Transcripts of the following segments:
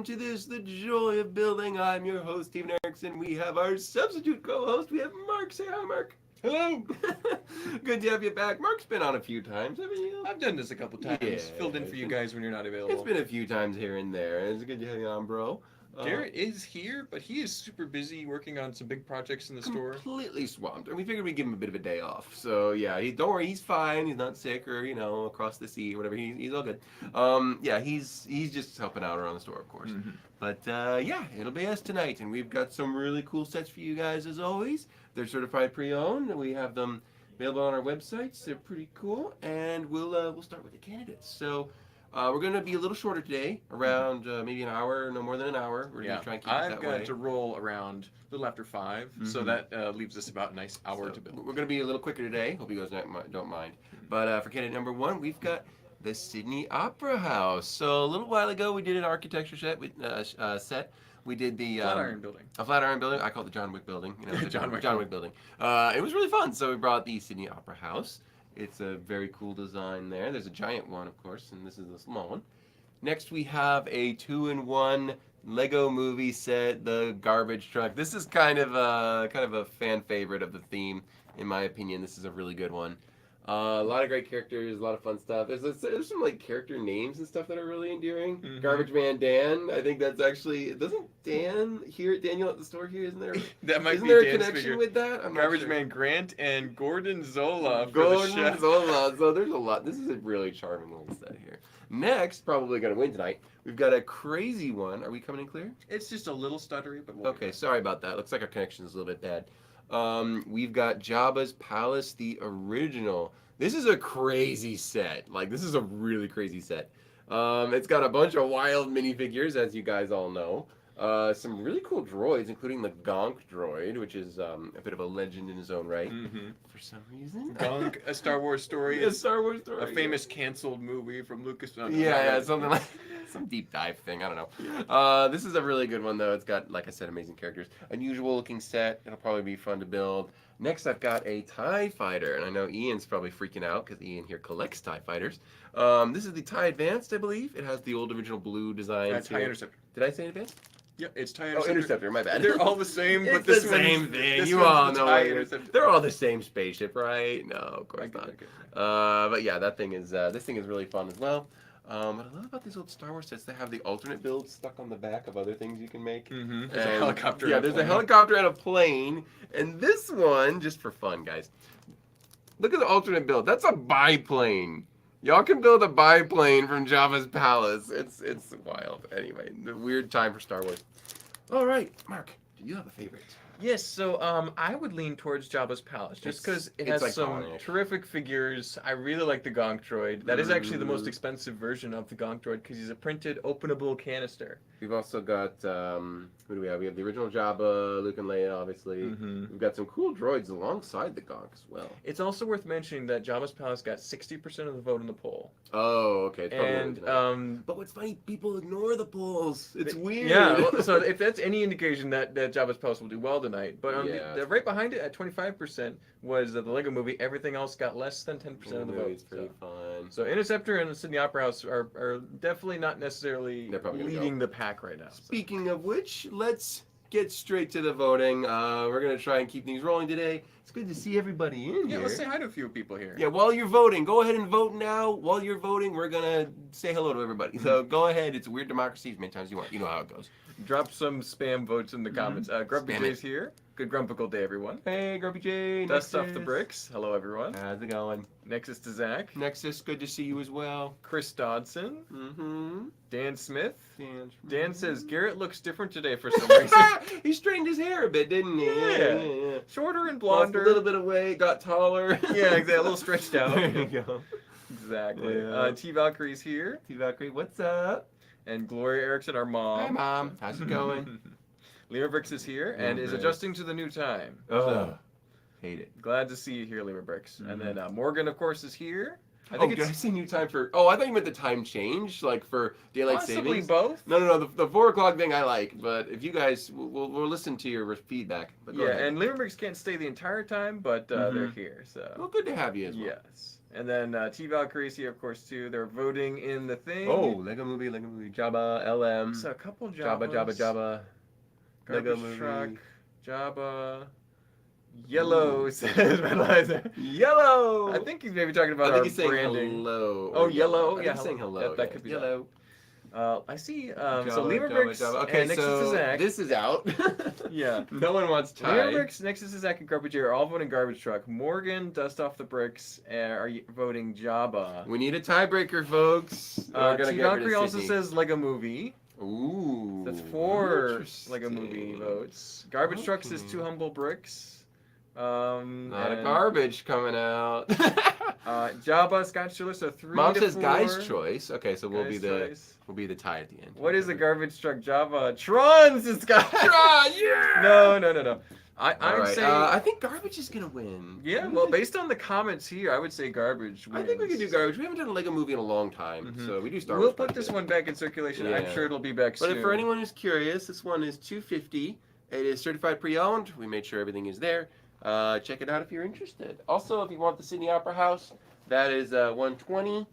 to this, The Joy of Building. I'm your host, Steven Erickson. We have our substitute co-host. We have Mark. Say hi, Mark. Hello. Good to have you back. Mark's been on a few times, haven't you? I've done this a couple times. Yeah, Filled in for you guys when you're not available. It's been a few times here and there. It's good to have you on, bro. Garrett is here, but he is super busy working on some big projects in the store. Completely swamped. And we figured we'd give him a bit of a day off. So, yeah, don't worry. He's fine. He's not sick or, across the sea or whatever. He's all good. Yeah, he's just helping out around the store, of course. Mm-hmm. But, yeah, it'll be us tonight. And we've got some really cool sets for you guys, as always. They're certified pre-owned. We have them available on our websites. They're pretty cool. And we'll start with the candidates. So... we're going to be a little shorter today, around maybe an hour, no more than an hour. We're going to try and keep it that way. I've got to roll around a little after 5, so that leaves us about a nice hour to build. We're going to be a little quicker today. Hope you guys don't mind. But for candidate number 1, we've got the Sydney Opera House. So a little while ago, we did an architecture set. We did the Flatiron Building. A Flatiron Building. I call it the John Wick Building. John Wick Building. It was really fun. So we brought the Sydney Opera House. It's a very cool design there. There's a giant one, of course, and this is the small one. Next, we have a 2-in-1 Lego movie set, the garbage truck. This is kind of a fan favorite of the theme, in my opinion. This is a really good one. A lot of great characters, a lot of fun stuff. There's some like character names and stuff that are really endearing. Mm-hmm. Garbage Man Dan. I think that's actually Daniel at the store here? Isn't there? That might isn't be there a Dan's connection figure. with that? I'm not Garbage sure. Man Grant and Gordon Zola. Gordon Zola. So there's a lot. This is a really charming little set here. Next, probably going to win tonight, we've got a crazy one. Are we coming in clear? It's just a little stuttery, but we'll Okay, sorry about that. Looks like our connection is a little bit bad. We've got Jabba's Palace, the original. This is a crazy set. Like, this is a really crazy set. It's got a bunch of wild minifigures, as you guys all know. Some really cool droids, including the Gonk droid, which is a bit of a legend in his own right. Mm-hmm. For some reason. Gonk, a Star Wars story. A Star Wars story. A famous canceled movie from Lucas. Yeah, something like some deep dive thing. I don't know. This is a really good one, though. It's got, like I said, amazing characters. Unusual looking set. It'll probably be fun to build. Next, I've got a TIE Fighter, and I know Ian's probably freaking out because Ian here collects TIE Fighters. This is the TIE Advanced, I believe. It has the old original blue design. TIE Interceptor. Did I say Advanced? Yep, it's TIE Interceptor. Oh, Interceptor, my bad. They're all the same, it's but this the same one's, thing. This You one's all the know TIE it is. Interceptor. They're all the same spaceship, right? No, of course not. Okay. But yeah, this thing is really fun as well. What I love about these old Star Wars sets, they have the alternate builds stuck on the back of other things you can make. Mm-hmm. There's a helicopter. Yeah, there's a helicopter and a plane. And this one, just for fun, guys, look at the alternate build. That's a biplane. Y'all can build a biplane from Jabba's palace. It's wild. Anyway, the weird time for Star Wars. All right, Mark, do you have a favorite? Yes, so I would lean towards Jabba's Palace just because it has some terrific figures. I really like the Gonk droid. That is actually the most expensive version of the Gonk droid because he's a printed openable canister. We've also got, who do we have? We have the original Jabba, Luke and Leia, obviously. Mm-hmm. We've got some cool droids alongside the Gonk as well. It's also worth mentioning that Jabba's Palace got 60% of the vote in the poll. Oh, okay. And but what's funny, people ignore the polls. It's weird. Yeah, well, so if that's any indication that Jabba's Palace will do well tonight. But right behind it at 25% was the Lego Movie. Everything else got less than 10% of the vote. It's pretty fun. So Interceptor and the Sydney Opera House are definitely not necessarily leading the pack right now. Speaking of which, let's get straight to the voting. We're going to try and keep things rolling today. It's good to see everybody in here. Yeah, let's say hi to a few people here. Yeah, while you're voting, go ahead and vote now. While you're voting, we're going to say hello to everybody. So go ahead. It's a weird democracy as many times as you want. You know how it goes. Drop some spam votes in the comments. Grumpy Jay's here. Good Grumpical Day, everyone. Hey, Grumpy Jay. Dust off the bricks. Hello, everyone. How's it going? Nexus to Zach. Nexus, good to see you as well. Chris Dodson. Mm-hmm. Dan Smith. Dan says, Garrett looks different today for some reason. He straightened his hair a bit, didn't he? Yeah. Shorter and blonder. Lost a little bit of weight, got taller. Yeah, exactly. A little stretched out. There you go. Exactly. Yeah. T Valkyrie's here. T Valkyrie, what's up? And Gloria Erickson, our mom. Hi, Mom. How's it going? Lima Bricks is here and is adjusting to the new time. So, hate it. Glad to see you here, Lima Bricks. And then Morgan, of course, is here. I think did I see new time for... Oh, I thought you meant the time change, like for daylight savings. Both. No. The 4 o'clock thing I like, but if you guys... We'll listen to your feedback. But yeah, and Lima Bricks can't stay the entire time, but they're here. So. Well, good to have you as well. Yes. And then T Valkyrie, of course, too. They're voting in the thing. Oh, Lego Movie, Jabba, LM. So a couple Jabbas. Jabba. Lego Movie. Truck, Jabba. Yellow says Liza. Yellow. I think he's maybe talking about I think our he's saying branding. hello. Oh, yellow. I Yeah, think he's saying hello. That could be yellow. I see. Jabba, So Lemur Bricks. Okay, and Nexus so to Zach. this is out. Yeah. No one wants Ty. Lemur Bricks, Nexus to Zach, and Garbage are all voting Garbage Truck. Morgan, Dust Off the Bricks, are voting Jabba. We need a tiebreaker, folks. T Valkyrie also says Lego Movie. Ooh. That's 4 Lego Movie votes. Garbage Truck says 2 Humble Bricks. Not a garbage coming out. Jabba, Scott Schiller, so 3 Mom to says 4. Guy's Choice. Okay, so we'll Guy's be the choice. tie at the end. What is a garbage truck? Java. Tron says Scott. Tron, yeah. No. I'm Alright, saying. I think garbage is gonna win. Yeah, well, based on the comments here, I would say garbage wins. I think we can do garbage. We haven't done a Lego Movie in a long time, so we do Star We'll Wars. put this one back in circulation. Yeah. I'm sure it'll be back soon. But for anyone who's curious, this one is $250. It is certified pre-owned. We made sure everything is there. Check it out if you're interested. Also, if you want the Sydney Opera House, that is $120.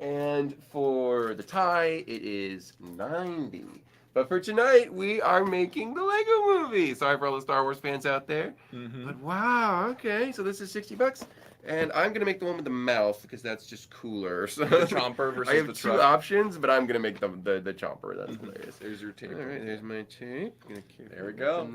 And for the tie, it is $90. But for tonight, we are making the Lego Movie. Sorry for all the Star Wars fans out there. But wow, okay. So this is $60. And I'm going to make the one with the mouth because that's just cooler. So The chomper versus I have the 2 truck. options, but I'm going to make the chomper. That's hilarious. There's your tape. All right, there's my tape. There we go.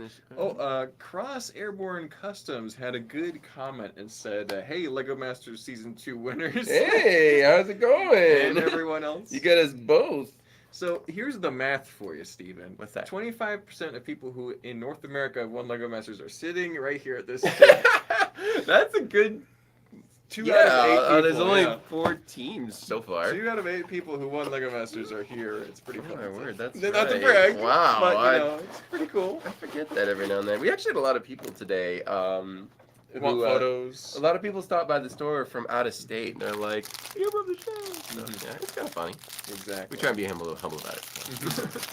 Cross Airborne Customs had a good comment and said, "Hey, Lego Masters Season 2 winners." Hey, how's it going? And everyone else. You got us both. So here's the math for you, Steven. What's that? 25% of people who in North America have won Lego Masters are sitting right here at this table. That's a good 2 out of 8 people. There's only 4 teams so far. 2 out of 8 people who won Lego Masters are here. It's pretty fun. Oh my word, that's Not to right. brag. Wow, But, you know, it's pretty cool. I forget that every now and then. We actually had a lot of people today. Want photos. A lot of people stopped by the store from out of state, and they're like, "You love the show." So, yeah, it's kind of funny. Exactly. We try and be humble about it.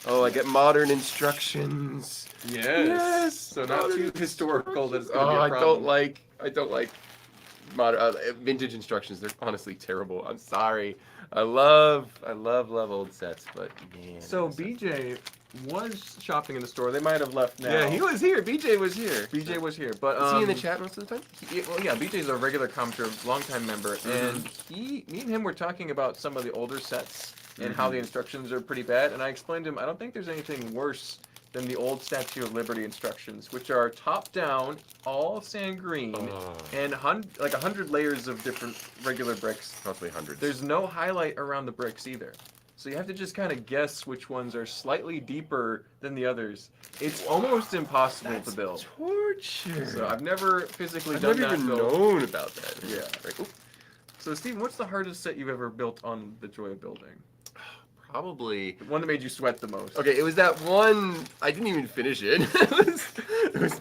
Oh, I get modern instructions. Yes. So not too historical that it's going to be a problem. I don't like modern vintage instructions. They're honestly terrible. I'm sorry. I love old sets, but man. So BJ was shopping in the store. They might have left now. Yeah, he was here. BJ was here. BJ was here, but is he in the chat most of the time? Well, BJ's a regular commenter, longtime member, and me and him were talking about some of the older sets and how the instructions are pretty bad. And I explained to him, I don't think there's anything worse than the old Statue of Liberty instructions, which are top down, all sand green, and 100 layers of different regular bricks. Probably hundreds. There's no highlight around the bricks either. So you have to just kind of guess which ones are slightly deeper than the others. It's almost impossible to build. Torture. So I've never physically I've done never that. even known about that. Yeah. Like, oop. So Steven, what's the hardest set you've ever built on the Joy of Building? Probably. The one that made you sweat the most. Okay, it was that one. I didn't even finish it.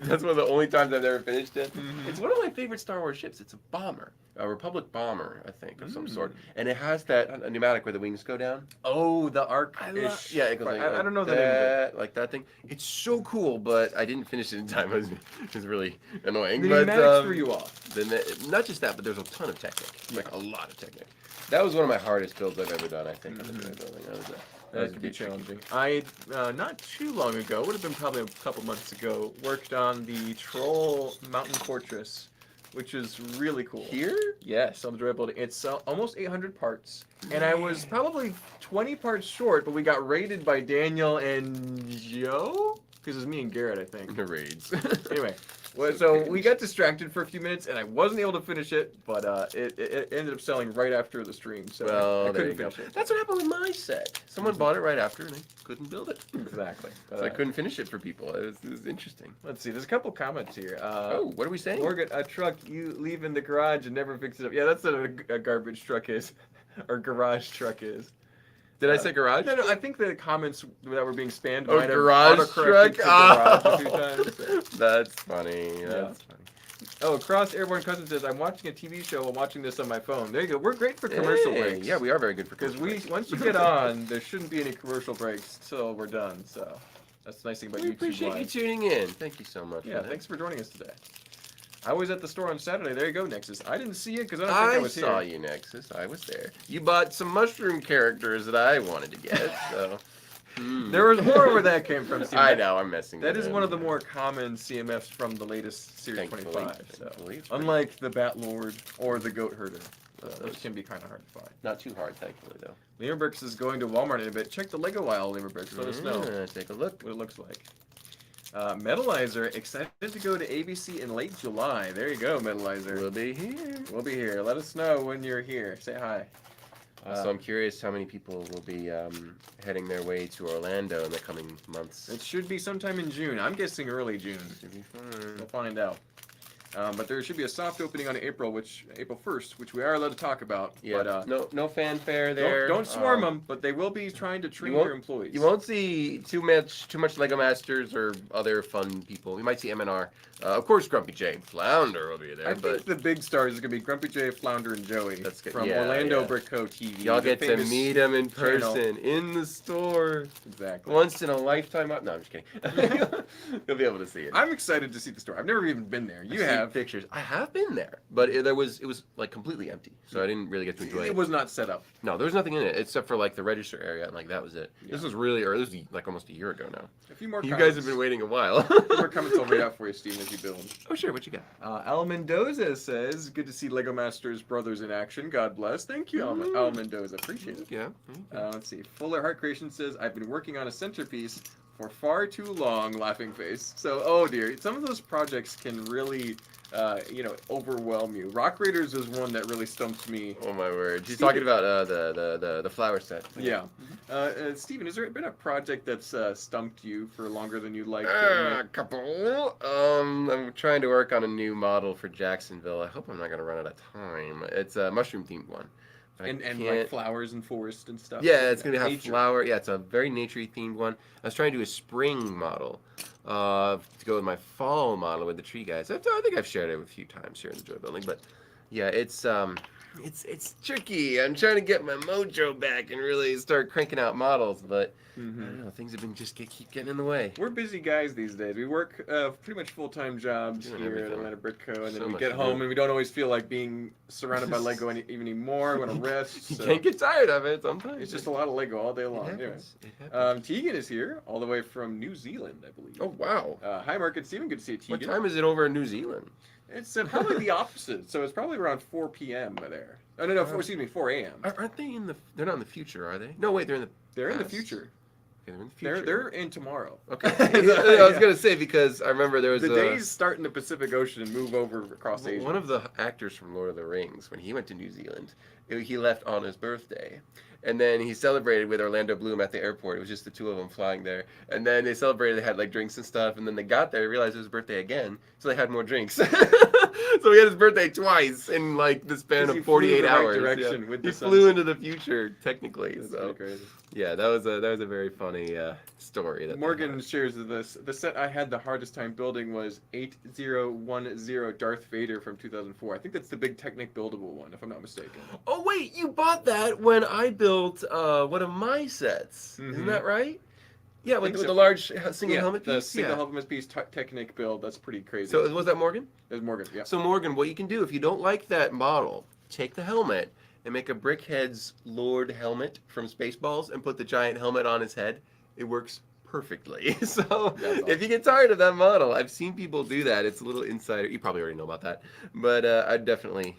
That's one of the only times I've ever finished it. It's one of my favorite Star Wars ships. It's a bomber, a Republic bomber, I think, of some sort. And it has that pneumatic where the wings go down. Oh, the arc. Yeah, it goes I don't know the name of it. Like that thing. It's so cool, but I didn't finish it in time. It was really annoying. The but pneumatics threw you off. Not just that, but there's a ton of technique. Like a lot of technique. That was one of my hardest builds I've ever done, I think. That could be challenging. I, not too long ago, would have been probably a couple months ago, worked on the Troll Mountain Fortress, which is really cool. Here? Yes, on the Joy Building. It's almost 800 parts, and I was probably 20 parts short, but we got raided by Daniel and Joe? Because it was me and Garrett, I think. The raids. Anyway. So we got distracted for a few minutes, and I wasn't able to finish it, but it ended up selling right after the stream, so I couldn't finish it. That's what happened with my set. Someone bought it right after, and I couldn't build it. Exactly. So I couldn't finish it for people. It was interesting. Let's see. There's a couple comments here. What are we saying? Morgan, a truck you leave in the garage and never fix it up. Yeah, that's what a garbage truck is, or garage truck is. Did I say garage? No, I think the comments that were being spammed have might garage truck. Garage a few times. That's funny. That's funny. Oh, Cross Airborne Cousin says, I'm watching a TV show while watching this on my phone. There you go. We're great for commercial breaks. Yeah, we are very good for commercial breaks. Because once you get on, there shouldn't be any commercial breaks till we're done. So that's the nice thing about YouTube We appreciate you tuning in. Thank you so much. Yeah, thanks for joining us today. I was at the store on Saturday. There you go, Nexus. I didn't see it because I don't think I was saw here. you, Nexus. I was there. You bought some mushroom characters that I wanted to get, so... There was more where that came from, Steve. I know, I'm messing That with is it. one of the more common CMFs from the latest Series 25. So. Thankfully, Unlike the Bat Lord or the Goat Herder. Those can be kind of hard to find. Not too hard, thankfully, though. Lemur Bricks is going to Walmart in a bit. Check the Lego aisle, Lemur Bricks. Let us know. Take a look. What it looks like. Metalizer, excited to go to ABC in late July. There you go, Metalizer. We'll be here. We'll be here. Let us know when you're here. Say hi. So I'm curious how many people will be heading their way to Orlando in the coming months. It should be sometime in June. I'm guessing early June. Should be fun. We'll find out. But there should be a soft opening on April 1st, which we are allowed to talk about. Yeah. But, no fanfare there. Don't swarm them, but they will be trying to train their employees. You won't see too much Lego Masters or other fun people. You might see MNR. Of course, Grumpy J Flounder will be there. I think the big stars is going to be Grumpy J, Flounder, and Joey. That's good. From Orlando Brick Co. TV. Y'all get to meet them in person in the store. Exactly. Once in a lifetime. No, I'm just kidding. You'll be able to see it. I'm excited to see the store. I've never even been there. You have pictures. I have been there, but it was like completely empty, so I didn't really get to enjoy it. It was not set up. No, there was nothing in it except for like the register area, and like that was it. Yeah. This was really early. This was like almost a year ago now. A few more. You guys have been waiting a while. A few more comments I'll read out for you, Steven, as you build. Oh sure, what you got? Al Mendoza says, "Good to see Lego Masters brothers in action. God bless." Thank you, Al Mendoza. Appreciate it. Yeah. Let's see. Fuller Heart Creation says, "I've been working on a centerpiece for far too long." Laughing face. So, oh dear, some of those projects can really, overwhelm you. Rock Raiders is one that really stumped me. Oh my word! She's talking about the flower set. Yeah. Steven, has there been a project that's stumped you for longer than you'd like? A couple. I'm trying to work on a new model for Jacksonville. I hope I'm not gonna run out of time. It's a mushroom themed one. And like flowers and forest and stuff. Yeah, it's gonna have nature. flower. Yeah, it's a very naturey themed one. I was trying to do a spring model to go with my fall model with the tree guys. I think I've shared it a few times here in the Joy Building, but yeah, it's tricky. I'm trying to get my mojo back and really start cranking out models, but I don't know, things have been keep getting in the way. We're busy guys these days. We work pretty much full-time jobs here at Atlanta Brick Co. And then we get home and we don't always feel like being surrounded by Lego anymore. We want to rest. You can't get tired of it sometimes. It's just a lot of Lego all day long. It happens. Tegan is here, all the way from New Zealand, I believe. Oh, wow. Hi, Mark and Steven. Good to see you, Tegan. What time is it over in New Zealand? It's probably the opposite. So it's probably around 4 p.m. there. Oh, no, 4 a.m. Aren't they in the... They're not in the future, are they? No, wait, they're in the They're in the past. future. Okay, they're in the future. They're in tomorrow. Okay. I was going to say, because I remember there was the days start in the Pacific Ocean and move over across Asia. One of the actors from Lord of the Rings, when he went to New Zealand, he left on his birthday. And then he celebrated with Orlando Bloom at the airport. It was just the two of them flying there. And then they celebrated, they had like drinks and stuff. And then they got there, realized it was his birthday again. So they had more drinks. So he had his birthday twice in like the span of 48 hours. He flew into the future, technically. That's so crazy. Yeah, that was a very funny story. That Morgan shares this. The set I had the hardest time building was 8010 Darth Vader from 2004. I think that's the big Technic buildable one, if I'm not mistaken. Oh wait, you bought that when I built one of my sets. Isn't that right? Yeah, with the large single helmet piece. The single helmet piece Technic build. That's pretty crazy. So was that Morgan? It was Morgan. Yeah. So Morgan, what you can do if you don't like that model, take the helmet and make a Brickhead's Lord helmet from Spaceballs and put the giant helmet on his head. It works perfectly. So awesome. If you get tired of that model, I've seen people do that. It's a little insider. You probably already know about that, but I'd definitely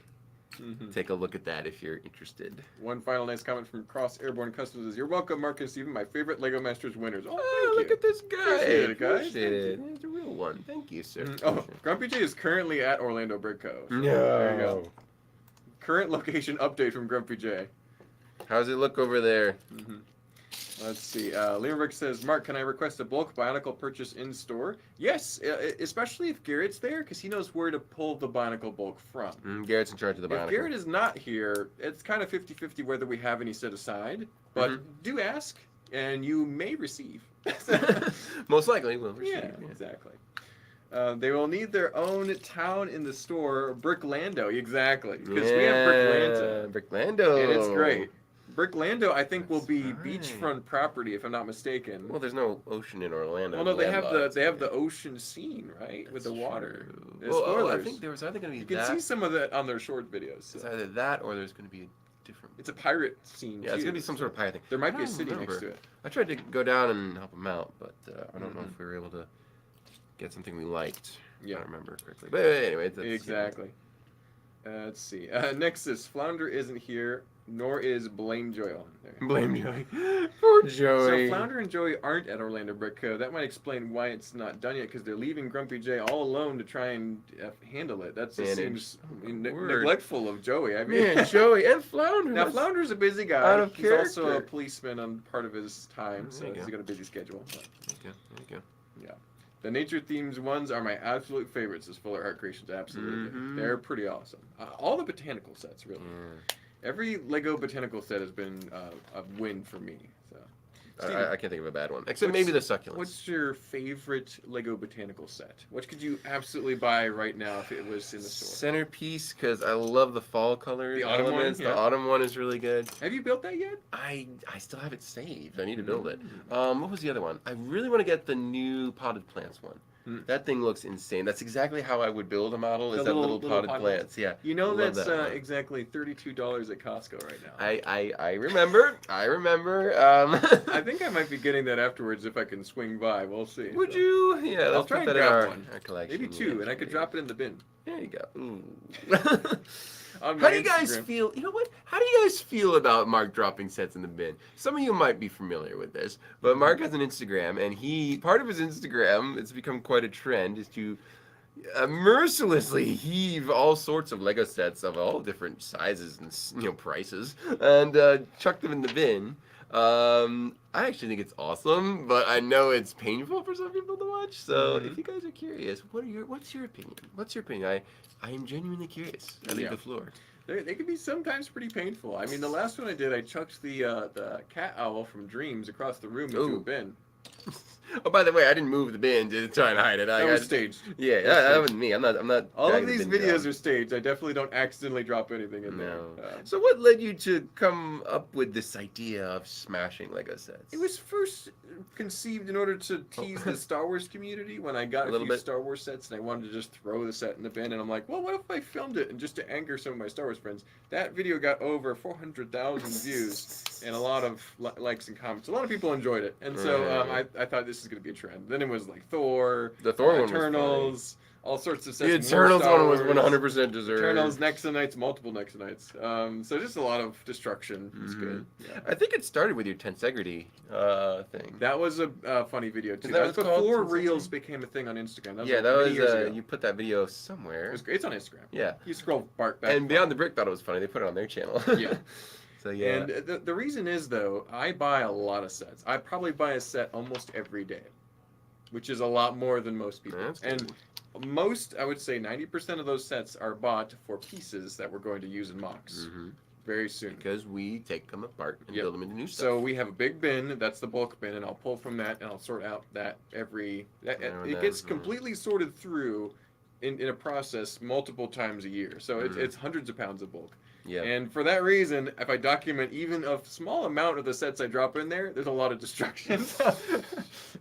take a look at that if you're interested. One final nice comment from Cross Airborne Customs is, "You're welcome, Mark and Steven, my favorite Lego Masters winners." Oh, Look at this guy. Appreciate it, guys. Appreciate it. It's a real one. Thank you, sir. Grumpy J is currently at Orlando Brick Co. No. There you go. Current location update from Grumpy J. How's it look over there? Let's see. Learbrick says, "Mark, can I request a bulk Bionicle purchase in store?" Yes, especially if Garrett's there, because he knows where to pull the Bionicle bulk from. Garrett's in charge of the Bionicle. If Garrett is not here, it's kind of 50-50 whether we have any set aside. But do ask, and you may receive. Most likely we'll receive. Yeah, exactly. They will need their own town in the store, Bricklando. Exactly, because we have Bricklanta. Bricklando. And it's great. Bricklando, I think, will That's be right. beachfront property, if I'm not mistaken. Well, there's no ocean in Orlando. Well, no, they have landlocked. the ocean scene, right, with the water. True. The Well, spoilers. I think there was either going to be You can that. see some of that on their short videos. It's So. either that or there's going to be a different. It's a pirate scene. Yeah, it's going to be some sort of pirate thing. There might I be a don't city remember. next to it. I tried to go down and help them out, but I don't know if we were able to get something we liked. Yeah. I don't remember correctly. But anyway, that's, Exactly. Let's see. Next is Flounder isn't here, nor is Blame Joy on there. Blame Joey. Poor Joey. So Flounder and Joey aren't at Orlando Brick Co. That might explain why it's not done yet, because they're leaving Grumpy J all alone to try and handle it. That just seems neglectful of Joey. I mean, Man, Joey and Flounder. Now Flounder's a busy guy. Out of He's also a character. policeman on part of his time, so There you he's go. got a busy schedule. But, There you go. yeah. The nature themes ones are my absolute favorites as Fuller Art Creations. Absolutely. Mhm. They're pretty awesome. All the botanical sets, really. Yeah. Every Lego botanical set has been a win for me. So, Steven, I can't think of a bad one, except what's- maybe the succulents. what's your favorite Lego botanical set? What could you absolutely buy right now if it was in the store? Centerpiece, because I love the fall colors. The autumn one, elements. yeah. The autumn one is really good. Have you built that yet? I still have it saved. I need to build it. What was the other one? I really want to get the new potted plants one. Mm. That thing looks insane. That's exactly how I would build a model. The Is that little little potted pot plants? Yeah. You know Love that's that one. exactly $32 at Costco right now. I remember. I remember. I think I might be getting that afterwards if I can swing by. We'll see. Would So, you? Yeah. I'll Let's try put and that in grab our, one. our collection. Maybe two, and I could drop it in the bin. There you go. Ooh. On How my do you guys Instagram. feel? You know what? How do you guys feel about Mark dropping sets in the bin? Some of you might be familiar with this, but Mark has an Instagram, and part of his Instagram, it's become quite a trend, is to mercilessly heave all sorts of Lego sets of all different sizes and prices, and chuck them in the bin. I actually think it's awesome, but I know it's painful for some people to watch. So if you guys are curious, what's your opinion? What's your opinion? I am genuinely curious. I leave the floor. They can be sometimes pretty painful. I mean, the last one I did, I chucked the cat owl from Dreams across the room into Ooh. a bin. Oh, by the way, I didn't move the bin to try and hide it. That was staged. Yeah, That was that was me. I'm not. All of dragging the these bin videos down. are staged. I definitely don't accidentally drop anything in there. No. So what led you to come up with this idea of smashing Lego sets? It was first conceived in order to tease the Star Wars community when I got A a little few bit. Star Wars sets and I wanted to just throw the set in the bin and I'm like, well, what if I filmed it? And just to anger some of my Star Wars friends, that video got over 400,000 views and a lot of likes and comments. A lot of people enjoyed it. And so I thought this is going to be a trend. Then it was like Thor, The Thor one was Eternals, all sorts of sets. The more Eternals Star one was Wars. 100% deserved. Eternals, Nexonites, multiple Nexonites. So just a lot of destruction. It's good. Yeah. I think it started with your Tensegrity thing. That was a funny video too. Is that That what was it's called? before Tensegrity? Reels became a thing on Instagram. That was Yeah, like that many was years ago. you put that video somewhere. It was great. It's on Instagram. Yeah. You scroll back. And Beyond the Brick thought it was funny. They put it on their channel. Yeah. So yeah. And the reason is though, I buy a lot of sets. I probably buy a set almost every day, which is a lot more than most people. That's and good. most, I would say, 90% of those sets are bought for pieces that we're going to use in mocks very soon. Because we take them apart and Yep. build them into new stuff. So we have a big bin. That's the bulk bin, and I'll pull from that and I'll sort out that it gets completely sorted through in a process multiple times a year. So it's hundreds of pounds of bulk. yeah. And for that reason, if I document even a small amount of the sets I drop in there, there's a lot of destruction.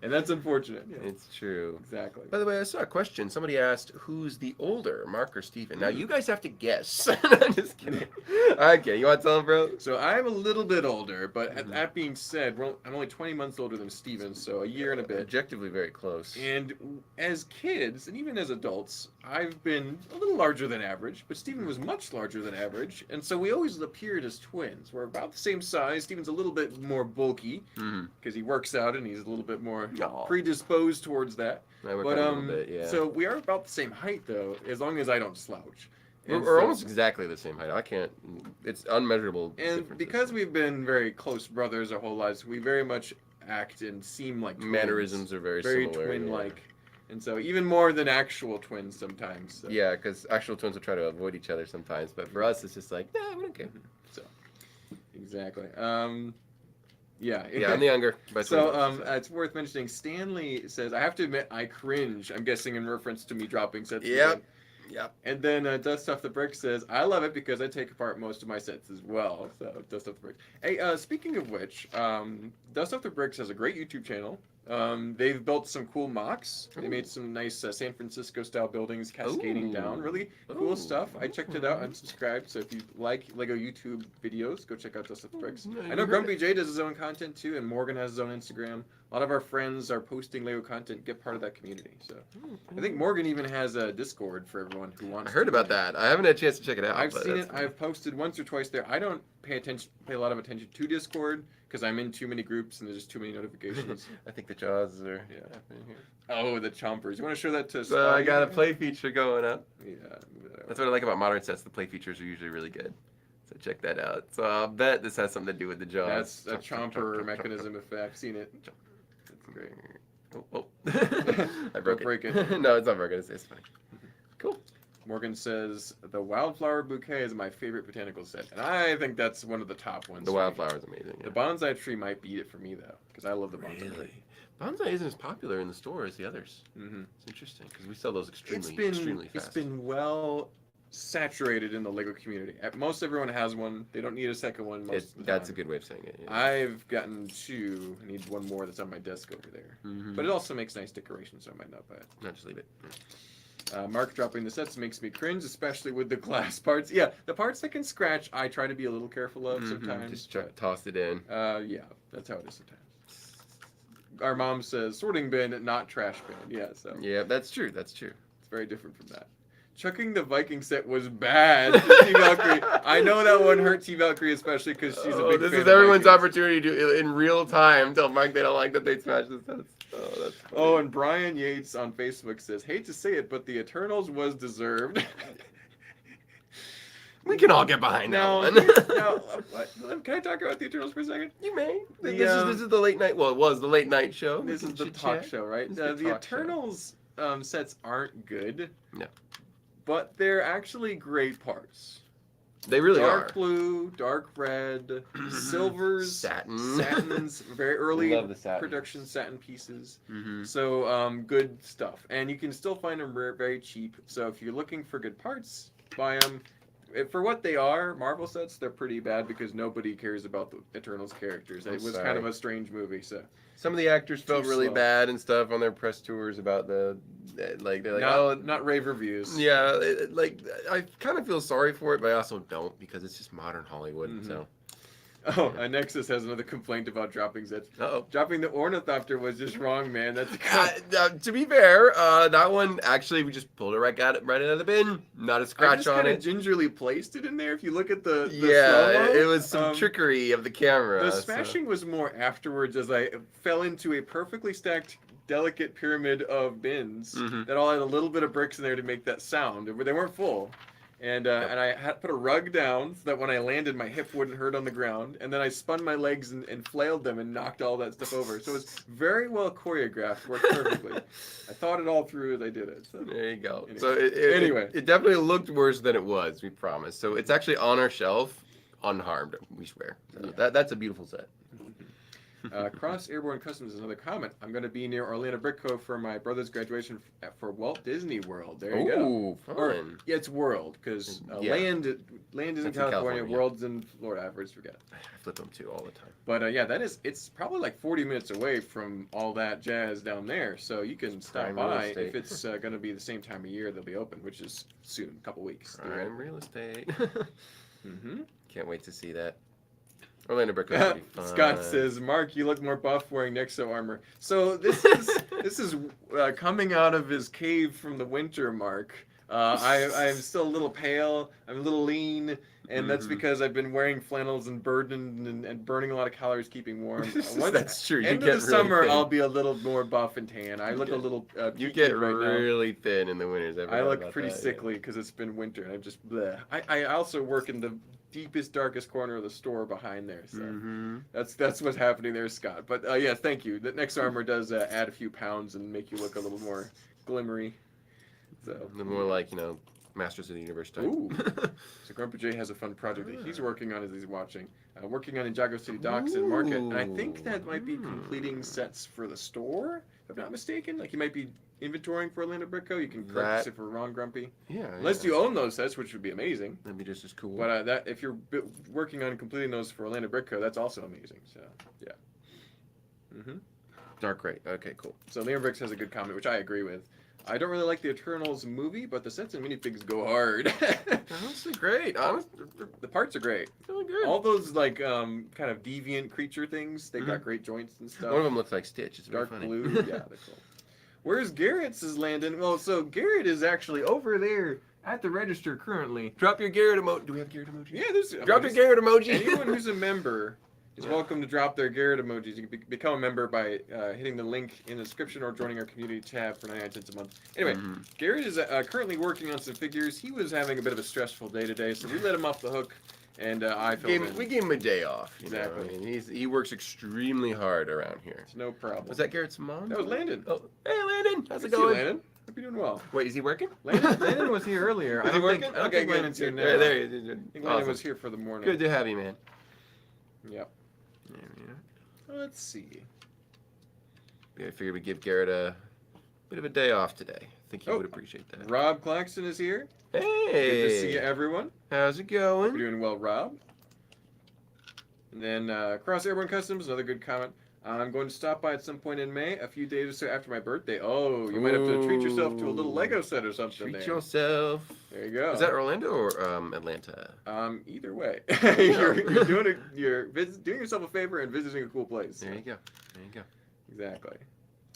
And that's unfortunate. Yeah. It's true. Exactly. By the way, I saw a question. Somebody asked, who's the older, Mark or Steven? Now, you guys have to guess. I'm just kidding. Okay, you want to tell them, bro? So I'm a little bit older, but that being said, I'm only 20 months older than Steven, so a year and a bit. Objectively very close. And as kids, and even as adults, I've been a little larger than average, but Steven was much larger than average, and so we always appeared as twins. We're about the same size. Steven's a little bit more bulky, because he works out and he's a little bit more predisposed towards that. I work But out a little bit, yeah. so we are about the same height, though, as long as I don't slouch. And We're so- almost exactly the same height. I can't. It's unmeasurable. And differences. because we've been very close brothers our whole lives, we very much act and seem like twins. mannerisms are very similar. twin-like. And so even more than actual twins sometimes. So. Yeah, because actual twins will try to avoid each other sometimes, but for us, it's just like, nah, we don't care. So, exactly. Yeah. Yeah, I'm the younger. By So 20 months, it's worth mentioning. Stanley says, "I have to admit, I cringe." I'm guessing in reference to me dropping sets. Yep. Yep. And then Dust Off the Brick says, I love it because I take apart most of my sets as well. So, Dust Off the Brick. Hey, speaking of which, Dust Off the Bricks has a great YouTube channel. They've built some cool mocks. They made some nice San Francisco-style buildings cascading down. Really cool stuff. I checked it out and subscribed. So if you like Lego YouTube videos, go check out Dust Off the Bricks. I know Grumpy J does his own content too, and Morgan has his own Instagram. A lot of our friends are posting Lego content. Get part of that community. So I think Morgan even has a Discord for everyone who wants. I heard about that. I haven't had a chance to check it out. I've seen it. Cool. I've posted once or twice there. I don't pay a lot of attention to Discord because I'm in too many groups and there's just too many notifications. I think the jaws are happening here. Oh, the chompers. You want to show that to us? So I got a play feature going up. Yeah. That's what I like about modern sets. The play features are usually really good. So check that out. So I'll bet this has something to do with the jaws. That's a chomper mechanism effect. I've seen it. That's great. Oh. I broke it. it. No, it's not broken. It's fine. Cool. Morgan says, the Wildflower Bouquet is my favorite botanical set. And I think that's one of the top ones. The Wildflower is amazing. Yeah. The bonsai tree might beat it for me, though, because I love the bonsai. Really? Bonsai isn't as popular in the store as the others. Mm-hmm. It's interesting, because we sell those extremely fast. It's been well saturated in the Lego community. Most everyone has one. They don't need a second one most of the That's time. a good way of saying it. Yeah. I've gotten 2. I need one more that's on my desk over there. Mm-hmm. But it also makes nice decoration, so I might not buy it. No, just leave it. Mark dropping the sets makes me cringe, especially with the glass parts. Yeah, the parts that can scratch, I try to be a little careful of sometimes. Just toss it in. Yeah, that's how it is sometimes. Our mom says sorting bin, not trash bin. Yeah, so. Yeah, that's true. That's true. It's very different from that. Chucking the Viking set was bad. T Valkyrie. I know that one hurt T Valkyrie, especially because she's a big fan. This is everyone's opportunity to, in real time, tell Mike they don't like that they smashed the sets. Oh, that's funny. Oh, and Brian Yates on Facebook says, hate to say it, but the Eternals was deserved. We can all get behind that one. Can I talk about the Eternals for a second? You may. This is the late night. Well, it was the late night show. This is the talk show, right? The Eternals sets aren't good. No. But they're actually great parts. They really are. Dark blue, dark red, silvers, satins, very early production satin pieces. Mm-hmm. So good stuff. And you can still find them very cheap. So if you're looking for good parts, buy them. For what they are, Marvel sets, they're pretty bad because nobody cares about the Eternals characters. It was kind of a strange movie. So some of the actors felt really bad and stuff on their press tours about they're like, not rave reviews. Yeah, I kind of feel sorry for it, but I also don't because it's just modern Hollywood. Mm-hmm. So. Oh, Nexus has another complaint about dropping sets. Dropping the Ornithopter was just wrong, man. That's to be fair, that one actually we just pulled it right out of the bin. Not a scratch on it. I just gingerly placed it in there. If you look at the it was some trickery of the camera. The smashing was more afterwards as I fell into a perfectly stacked, delicate pyramid of bins that all had a little bit of bricks in there to make that sound. They weren't full. And I had put a rug down so that when I landed, my hip wouldn't hurt on the ground. And then I spun my legs and flailed them and knocked all that stuff over. So it was very well choreographed, worked perfectly. I thought it all through as I did it. So. There you go. Anyway. So it definitely looked worse than it was, we promise. So it's actually on our shelf, unharmed, we swear. So that's a beautiful set. Cross Airborne Customs is another comment. I'm going to be near Orlando Brick Cove for my brother's graduation for Walt Disney World. There you go. Fun. It's World because land is in California, World's in Florida. I always forget. I flip them too all the time. But it's probably like 40 minutes away from all that jazz down there, so you can stop by if it's going to be the same time of year they'll be open, which is soon, a couple weeks. Prime real estate. Can't wait to see that. Orlando Brick Cove be fun. Scott says, Mark, you look more buff wearing Nexo armor. So this is coming out of his cave from the winter, Mark. I'm still a little pale. I'm a little lean. And that's because I've been wearing flannels and burdened and burning a lot of calories keeping warm. That's true. End of the summer, I'll be a little more buff and tan. I look a little you get really thin in the winters. I look pretty sickly because it's been winter. And I'm just bleh. I also work in the deepest, darkest corner of the store behind there. So that's what's happening there, Scott. But yeah, thank you. The Next Armor does add a few pounds and make you look a little more glimmery. So the more like, Masters of the Universe type. Ooh. So Grandpa J has a fun project that he's working on as he's watching. Working on Ninjago City Docks and Market. And I think that might be completing sets for the store, if I'm not mistaken. Like he might be inventorying for Orlando Brick Co. You can purchase it for Ron Grumpy. Yeah. Unless you own those sets, which would be amazing. That'd be just as cool. But that if you're working on completing those for Orlando Brick Co., that's also amazing. So, yeah. Dark Great. Okay, cool. So Liam Bricks has a good comment, which I agree with. I don't really like the Eternals movie, but the sets and minifigs go hard. Honestly, great. The parts are great. Really good. All those like kind of deviant creature things, they've got great joints and stuff. One of them looks like Stitch. It's dark very funny. blue. Yeah, they're cool. Where's Garrett's is Landon? Well, so Garrett is actually over there at the register currently. Drop your Garrett emoji. Do we have Garrett emoji? Yeah, there's. Drop your Garrett emoji. Anyone who's a member is welcome to drop their Garrett emojis. You can become a member by hitting the link in the description or joining our community tab for 99 cents a month. Anyway, Garrett is currently working on some figures. He was having a bit of a stressful day today, so we let him off the hook, and we gave him a day off. Exactly. I mean, he works extremely hard around here. It's no problem. Was that Garrett's mom? That was Landon. Oh, hey Landon, how's it Good to see you, going? Landon? Hope you're doing well. Wait, is he working? Landon was here earlier. Is he working? I don't think Landon's here now. There he is. I think Landon was here for the morning. Good to have you, man. Yep. Yeah. Let's see. I figured we'd give Garrett a bit of a day off today. I think he would appreciate that. Rob Claxton is here. Hey! Good to see you, everyone. How's it going? We're doing well, Rob. And then Cross Airborne Customs, another good comment. I'm going to stop by at some point in May, a few days or so after my birthday. Oh, you might have to treat yourself to a little Lego set or something. Treat yourself. There you go. Is that Orlando or Atlanta? Either way, you're doing doing yourself a favor and visiting a cool place. There you go. There you go. Exactly.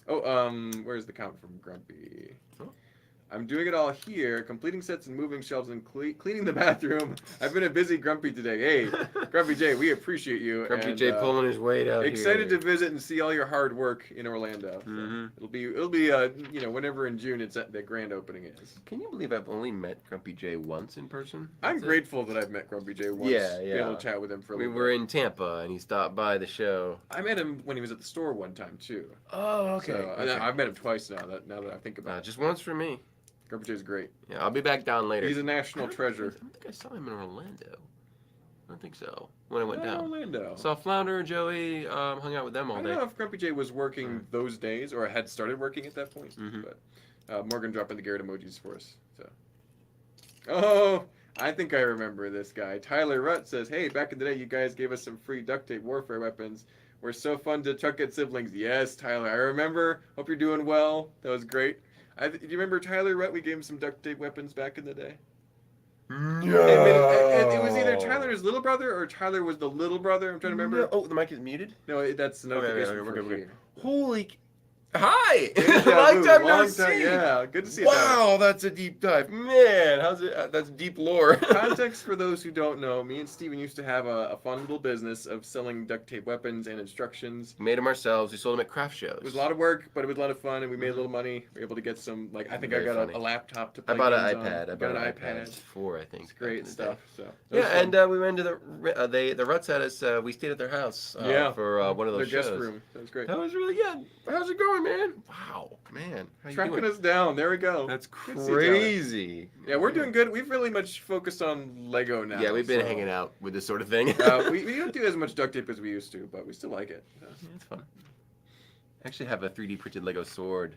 Oh, where's the comment from Grumpy? Oh. I'm doing it all here, completing sets and moving shelves and cleaning the bathroom. I've been a busy Grumpy today. Hey, Grumpy J, we appreciate you. Grumpy J pulling his weight out excited here. to visit and see all your hard work in Orlando. So it'll be whenever in June it's at the grand opening is. Can you believe I've only met Grumpy J once in person? I'm grateful that I've met Grumpy J once. Yeah. Be able to chat with him for a little bit. We were in Tampa and he stopped by the show. I met him when he was at the store one time too. Oh, okay. So, I've met him twice now that I think about it. Just once for me. Grumpy J's great. Yeah, I'll be back down later. He's a national treasure. I don't think I saw him in Orlando. I don't think so. When I went down. Orlando. Saw Flounder, Joey, hung out with them all day. I don't know if Grumpy J was working those days or had started working at that point. But Morgan dropping the Garrett emojis for us. So. Oh, I think I remember this guy. Tyler Rutt says, hey, back in the day you guys gave us some free duct tape warfare weapons. We're so fun to chuck at siblings. Yes, Tyler, I remember. Hope you're doing well. That was great. Do you remember Tyler Rutt? We gave him some duct tape weapons back in the day. No. It was either Tyler's little brother or Tyler was the little brother. I'm trying to remember. No. Oh, the mic is muted? No, that's another Okay, we're good. Holy... Hi! Long time no see! Yeah, good to see you. Wow, that's a deep dive. Man, how's it? That's deep lore. Context for those who don't know, me and Steven used to have a fun little business of selling duct tape weapons and instructions. We made them ourselves. We sold them at craft shows. It was a lot of work, but it was a lot of fun, and we made a little money. We were able to get some, I think I got a laptop to play I bought an games iPad. on. I bought an iPad 4, I think. It's great stuff. So yeah, and we went to the Ruts had us. We stayed at their house for one of those their shows. guest room. That was great. That was really good. How's it going, man? Wow, man. How you Tracking doing? us down. There we go. That's crazy. Yeah, we're doing good. We've really much focused on Lego now. Yeah, we've been hanging out with this sort of thing. We don't do as much duct tape as we used to, but we still like it. Yeah, it's fun. I actually have a 3D printed Lego sword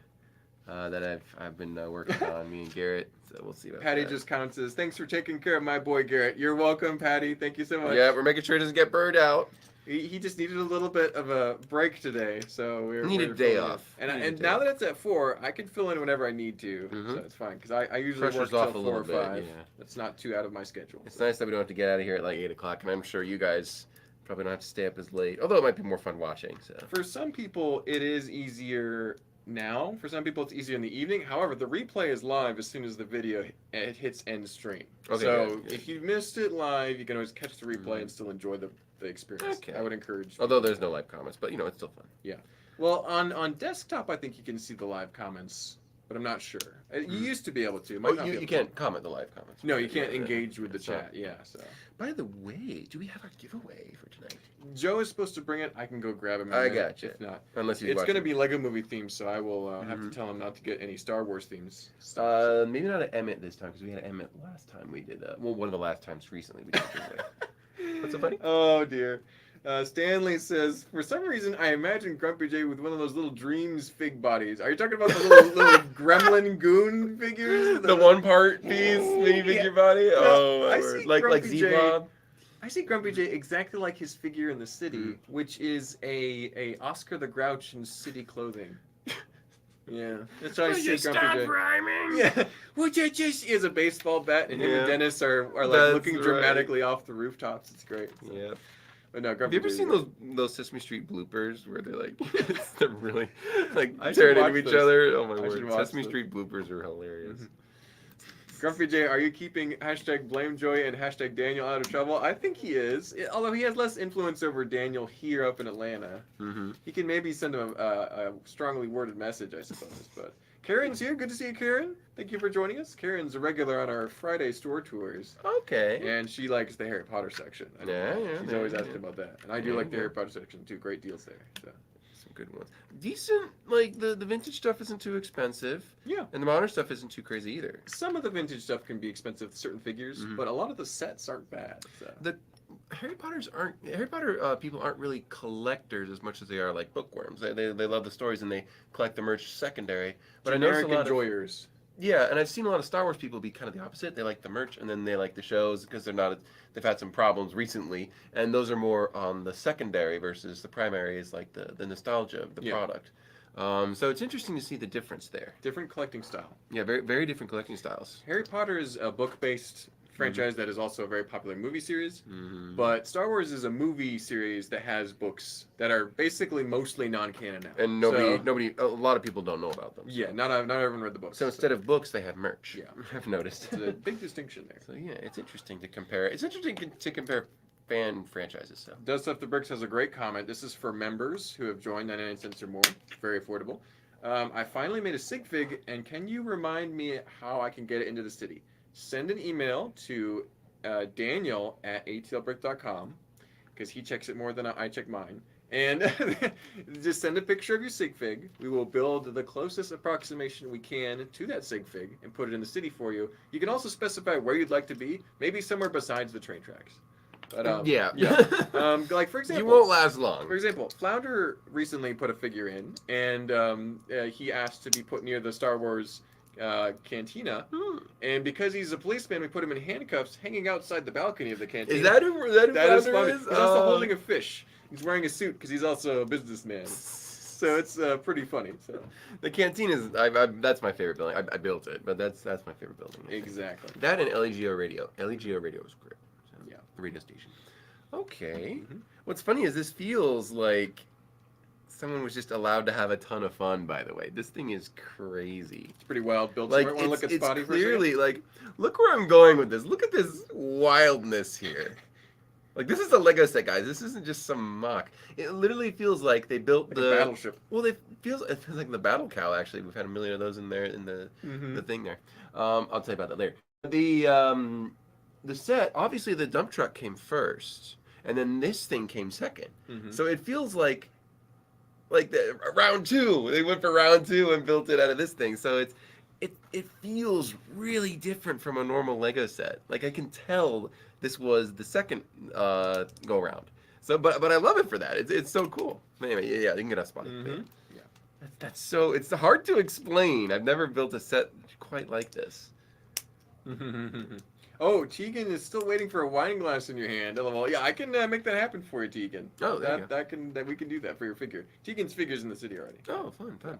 that I've been working on, me and Garrett. So we'll see about Patty that. just comments, says, thanks for taking care of my boy Garrett. You're welcome, Patty. Thank you so much. Yeah, we're making sure it doesn't get burned out. He just needed a little bit of a break today, so we're needed a day off. And now that it's at 4, I can fill in whenever I need to, so it's fine. Because I usually Pressure's work off till a 4 little or bit, 5. yeah. That's not too out of my schedule. It's nice that we don't have to get out of here at like 8 o'clock, and I'm sure you guys probably don't have to stay up as late. Although it might be more fun watching. So for some people, it is easier now. For some people, it's easier in the evening. However, the replay is live as soon as the video hits end stream. Okay, so yeah. if you missed it live, you can always catch the replay and still enjoy the experience. Okay. I would encourage. Although there's no live comments, but it's still fun. Yeah. Well, on desktop, I think you can see the live comments, but I'm not sure. You used to be able to. You can't comment the live comments. No, you can't engage with the chat. Yeah. So. By the way, do we have our giveaway for tonight? Joe is supposed to bring it. I can go grab him. I got you. If not, unless he's it's going to be Lego movie themed, so I will have to tell him not to get any Star Wars themes. Maybe not an Emmett this time because we had an Emmett last time we did. One of the last times recently we did a giveaway. What's so funny? Oh dear. Stanley says, for some reason, I imagine Grumpy J with one of those little Dreams fig bodies. Are you talking about the little gremlin goon figures? The one-part piece minifigure body? No, Oh, my I word. see Like Grumpy J. Z-Blob? I see Grumpy J exactly like his figure in the city, which is a Oscar the Grouch in city clothing. Yeah, that's how I see Grumpy J. Rhyming? Yeah, would you just is a baseball bat, and him and Dennis are like That's looking dramatically off the rooftops. It's great. So. Yeah. But no, Have Grumpy you ever J. seen those Sesame Street bloopers where they're like, they're really like I should tearing watch into each those. other? Oh my I should word! watch Sesame those. Street bloopers are hilarious. Grumpy J, are you keeping hashtag BlameJoy and hashtag Daniel out of trouble? I think he is. Although he has less influence over Daniel here up in Atlanta. Mm-hmm. He can maybe send him a strongly worded message, I suppose. But Karen's here. Good to see you, Karen. Thank you for joining us. Karen's a regular on our Friday store tours. Okay. And she likes the Harry Potter section. I don't know. She's always asking about that. And I do like the Harry Potter section too. Great deals there. So. Some good ones. Decent, like the vintage stuff isn't too expensive. Yeah. And the modern stuff isn't too crazy either. Some of the vintage stuff can be expensive, certain figures, but a lot of the sets aren't bad. So. The Harry Potter people aren't really collectors as much as they are like bookworms. They love the stories and they collect the merch secondary. But Generic I noticed a lot enjoyers. Yeah, and I've seen a lot of Star Wars people be kind of the opposite. They like the merch and then they like the shows because they've had some problems recently, and those are more on the secondary versus the primary is like the nostalgia of the product. So it's interesting to see the difference there. Different collecting style. Yeah, very very different collecting styles. Harry Potter is a book-based franchise that is also a very popular movie series, but Star Wars is a movie series that has books that are basically mostly non-canon now. And a lot of people don't know about them. Yeah, not everyone read the books. So instead of books, they have merch. Yeah, I've noticed. It's a big distinction there. So yeah, it's interesting to compare. It's interesting to compare fan franchises. So. Does Stuff the Bricks has a great comment. This is for members who have joined 99 cents or more. Very affordable. I finally made a sig fig, and can you remind me how I can get it into the city? Send an email to Daniel@atlbrick.com because he checks it more than I check mine. And just send a picture of your sig fig. We will build the closest approximation we can to that sig fig and put it in the city for you. You can also specify where you'd like to be, maybe somewhere besides the train tracks. But, like for example, you won't last long. For example, Flounder recently put a figure in, and he asked to be put near the Star Wars cantina, and because he's a policeman, we put him in handcuffs, hanging outside the balcony of the cantina. Is that who Flounder is? He's also holding a fish. He's wearing a suit because he's also a businessman. So it's pretty funny. So the canteen is that's my favorite building. I built it, but that's my favorite building. Exactly. That and LEGO radio. LEGO radio was great. So, yeah, the radio station. Okay. What's funny is this feels like someone was just allowed to have a ton of fun. By the way, this thing is crazy. It's pretty wild built. Like want to look at Spotty it's clearly like look where I'm going with this. Look at this wildness here. Like, this is a Lego set, guys. This isn't just some mock. It literally feels like they built like a battleship. Well, it feels like the battle cow, actually. We've had a million of those in there, in the thing there. I'll tell you about that later. The set, obviously the dump truck came first, and then this thing came second. So it feels like round two. They went for round two and built it out of this thing. So it feels really different from a normal Lego set. Like, I can tell this was the second go round. So, but I love it for that. It's so cool. Anyway, yeah, you can get a spot. Yeah, that's so. It's hard to explain. I've never built a set quite like this. Oh, Tegan is still waiting for a wine glass in your hand. LOL. Yeah, I can make that happen for you, Tegan. Oh, we can do that for your figure. Tegan's figure's in the city already. Oh, fun. There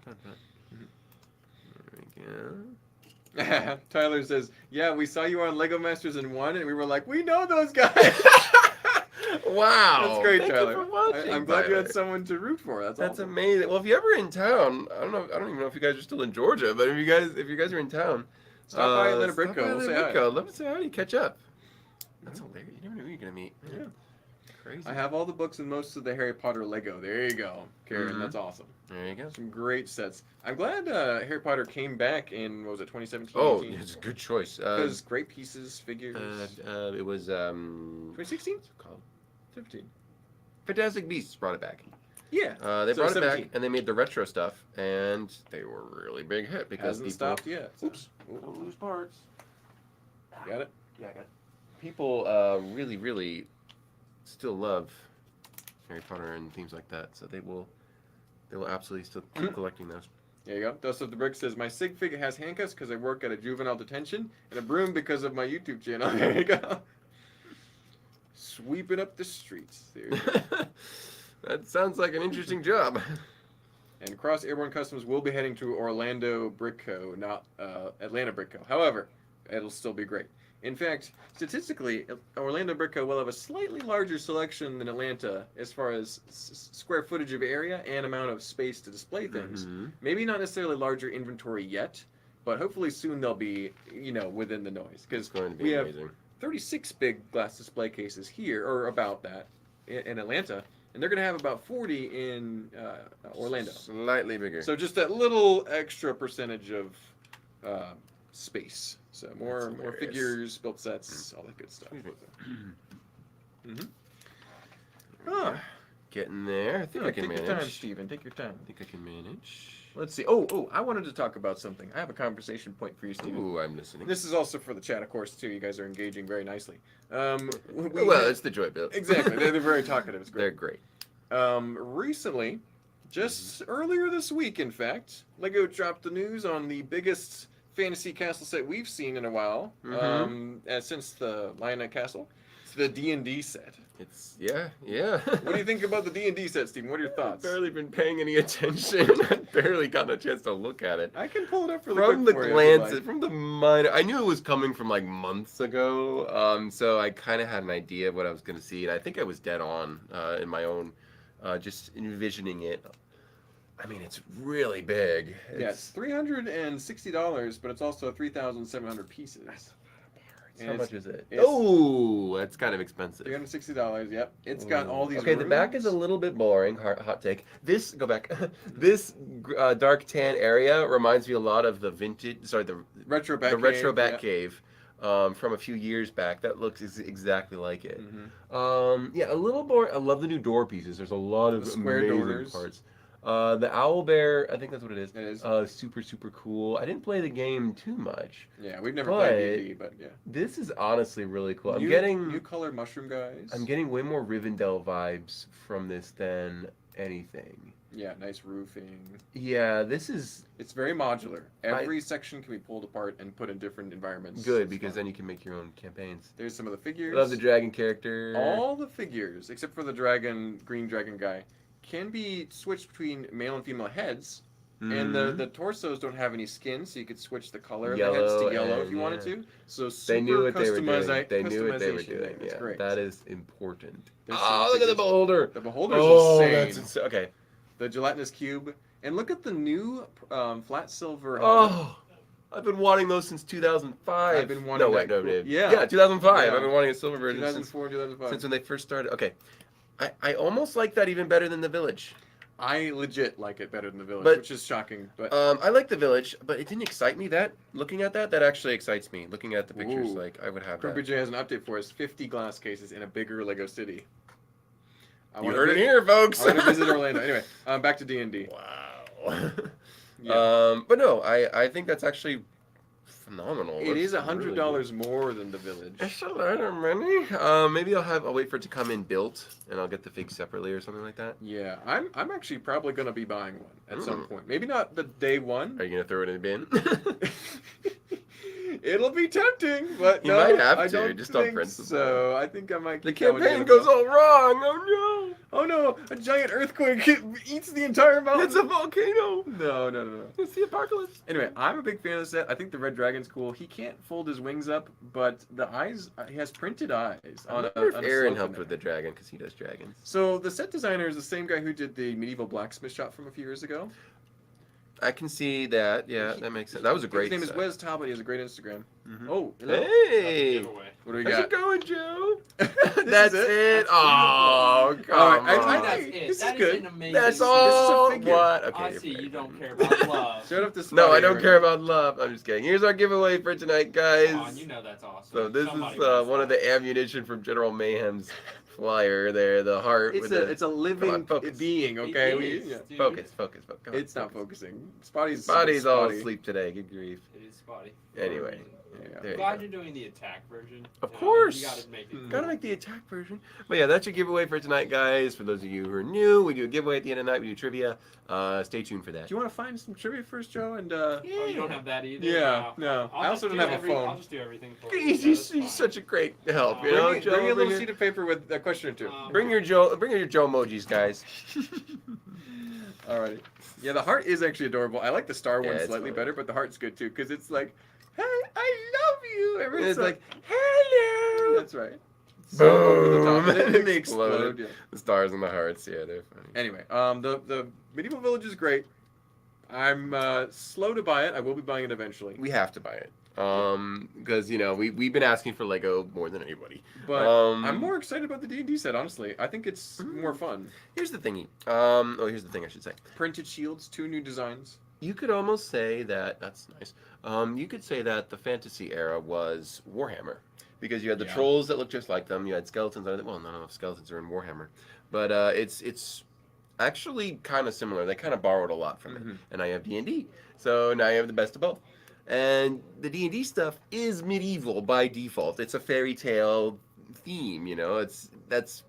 we go. Tyler says, "Yeah, we saw you on Lego Masters in 1, and we were like, we know those guys." Wow, that's great, Thank Tyler. You for watching, I'm glad you had someone to root for. That's awesome. Amazing. Well, if you're ever in town, I don't even know if you guys are still in Georgia, but if you guys are in town, stop by Atlanta Brickco. We'll say hi. Love to say hi. Catch up. That's hilarious. You never knew who you're gonna meet. Yeah. Crazy. I have all the books and most of the Harry Potter Lego. There you go, Karen. That's awesome. There you go. Some great sets. I'm glad Harry Potter came back in, what was it, 2017? Oh, 18? it's a good choice. Because great pieces, figures. It was 2016? What's it called? 15. Fantastic Beasts brought it back. Yeah. They brought it back and they made the retro stuff, and they were a really big hit because hasn't stopped yet. So. Oops. Don't lose parts. Got it? Yeah, I got it. People really still love Harry Potter and themes like that. So they will absolutely still keep collecting those. There you go. Dust of the Brick says, my sig fig has handcuffs because I work at a juvenile detention and a broom because of my YouTube channel. There you go. Sweeping up the streets. There you go. That sounds like an interesting job. And Cross Airborne Customs will be heading to Orlando Brick Co., not Atlanta Brick Co. However, it'll still be great. In fact, statistically, Orlando Brick Co. will have a slightly larger selection than Atlanta as far as square footage of area and amount of space to display things. Mm-hmm. Maybe not necessarily larger inventory yet, but hopefully soon they'll be, within the noise. Because we have 36 big glass display cases here, or about that, in Atlanta. And they're going to have about 40 in Orlando. Slightly bigger. So just that little extra percentage of space. So more figures, built sets, all that good stuff. Getting there. I think I can manage. Take your time, Steven. Take your time. I think I can manage. Let's see. Oh, I wanted to talk about something. I have a conversation point for you, Steven. Ooh, I'm listening. This is also for the chat, of course, too. You guys are engaging very nicely. It's the Joy Build. Exactly. They're very talkative. It's great. They're great. Recently, just earlier this week, in fact, LEGO dropped the news on the biggest fantasy castle set we've seen in a while, since the Lionett Castle. It's the D&D set. Yeah. What do you think about the D&D set, Steven? What are your thoughts? I've barely been paying any attention. I've barely gotten a chance to look at it. I can pull it up really from quick the for glance, you, from the minor. I knew it was coming from like months ago, so I kind of had an idea of what I was going to see, and I think I was dead on in my own, just envisioning it. I mean, it's really big. It's $360, but it's also 3,700 pieces. How much is it? Oh, that's kind of expensive. $360. Yep, it's got all these. Okay, rooms. The back is a little bit boring. Hot take. Go back. This dark tan area reminds me a lot of the retro Bat Cave from a few years back. That looks exactly like it. Yeah, a little boring. I love the new door pieces. There's a lot of square amazing doors. parts. The Owl Bear, I think that's what it is. It is. Super cool. I didn't play the game too much. Yeah, we've never played D&D, but yeah. This is honestly really cool. I'm getting new colored mushroom guys. I'm getting way more Rivendell vibes from this than anything. Yeah, nice roofing. Yeah, it's very modular. Every section can be pulled apart and put in different environments. Good, because then you can make your own campaigns. There's some of the figures. Love the dragon character. All the figures, except for the green dragon guy, can be switched between male and female heads, and the torsos don't have any skin, so you could switch the color of the heads to yellow if you wanted to. So they knew what they were doing. They knew what they were doing. It's great. That is important. Oh, look at the beholder! The beholder's insane. That's insane. Okay. The gelatinous cube, and look at the new flat silver. I've been wanting those since 2005. I've been wanting Yeah, 2005. Yeah. I've been wanting a silver version 2004, 2005. since when they first started. Okay. I almost like that even better than the Village. I legit like it better than the Village, which is shocking. But I like the Village, but it didn't excite me. Looking at that actually excites me. Looking at the pictures, like I would have that. BJ has an update for us: 50 glass cases in a bigger Lego city. You heard it here, folks. I want to visit Orlando. Anyway, back to D&D. Wow. Yeah. But no, I think that's actually phenomenal. It is $100 more than the Village. It's a lot of money. Maybe I'll wait for it to come in built, and I'll get the figs separately or something like that. Yeah, I'm actually probably gonna be buying one at some point. Maybe not the day one. Are you gonna throw it in the bin? It'll be tempting, but you no, might have I to, don't just on think principle. So I think I might. The campaign goes all wrong. Oh no! Oh no! A giant earthquake eats the entire mountain. It's a volcano. No. It's the apocalypse. Anyway, I'm a big fan of the set. I think the red dragon's cool. He can't fold his wings up, but the eyes, he has printed eyes. I wonder if Aaron helped with the dragon, because he does dragons. So the set designer is the same guy who did the medieval blacksmith shop from a few years ago. I can see that. Yeah, that makes sense. That was a great His name set. is Wes Talbot. He has a great Instagram. Mm-hmm. Oh, hello. Hey! What do we How's got? it going, Joe? That's it. Oh, come on. That's it. This is That good. an amazing That's set. all. This is a figure. What? Okay. I see you don't care about love. Shut up this. No, I don't care about love. I'm just kidding. Here's our giveaway for tonight, guys. Come on, you know that's awesome. So this Somebody is wants one of that. the ammunition from General Mayhem's flyer there, the heart. It's a living focus. being, okay? It is, dude. Focus. Come on, It's not focusing. Spotty's all spotty. asleep today. Good grief. It is spotty. Anyway. Yeah. There you Glad go. you're doing the attack version. Of You know, course. You gotta make it. Gotta make the attack version. But yeah, that's your giveaway for tonight, guys. For those of you who are new, we do a giveaway at the end of the night. We do trivia. Stay tuned for that. Do you want to find some trivia first, Joe? And Oh, you don't have that either? Yeah, no. I'll I also just don't do have a phone. I'll just do everything for you. He's such a great help, you know. Joe, bring a little sheet of paper with a question or two. Bring your Joe emojis, guys. Alrighty. Yeah, the heart is actually adorable. I like the star one it's slightly funny. better, but the heart's good too because it's like, hey, I love you. Everyone's It's like, hello. that's right. Boom. So over the top, and then they Exploded. explode. Yeah. The stars and the hearts, yeah, they're funny. Anyway, the medieval village is great. I'm slow to buy it. I will be buying it eventually. We have to buy it. Because you know we've been asking for Lego more than anybody. But I'm more excited about the D&D set. Honestly, I think it's more fun. Here's the thingy. Here's the thing I should say. Printed shields, 2 new designs. You could almost say that that's nice. You could say that the fantasy era was Warhammer, because you had the trolls that looked just like them. You had skeletons. Well, none of skeletons are in Warhammer, but it's actually kind of similar. They kind of borrowed a lot from it. And now you have D&D, so now you have the best of both. And the D&D stuff is medieval by default. It's a fairy tale theme, you know. That's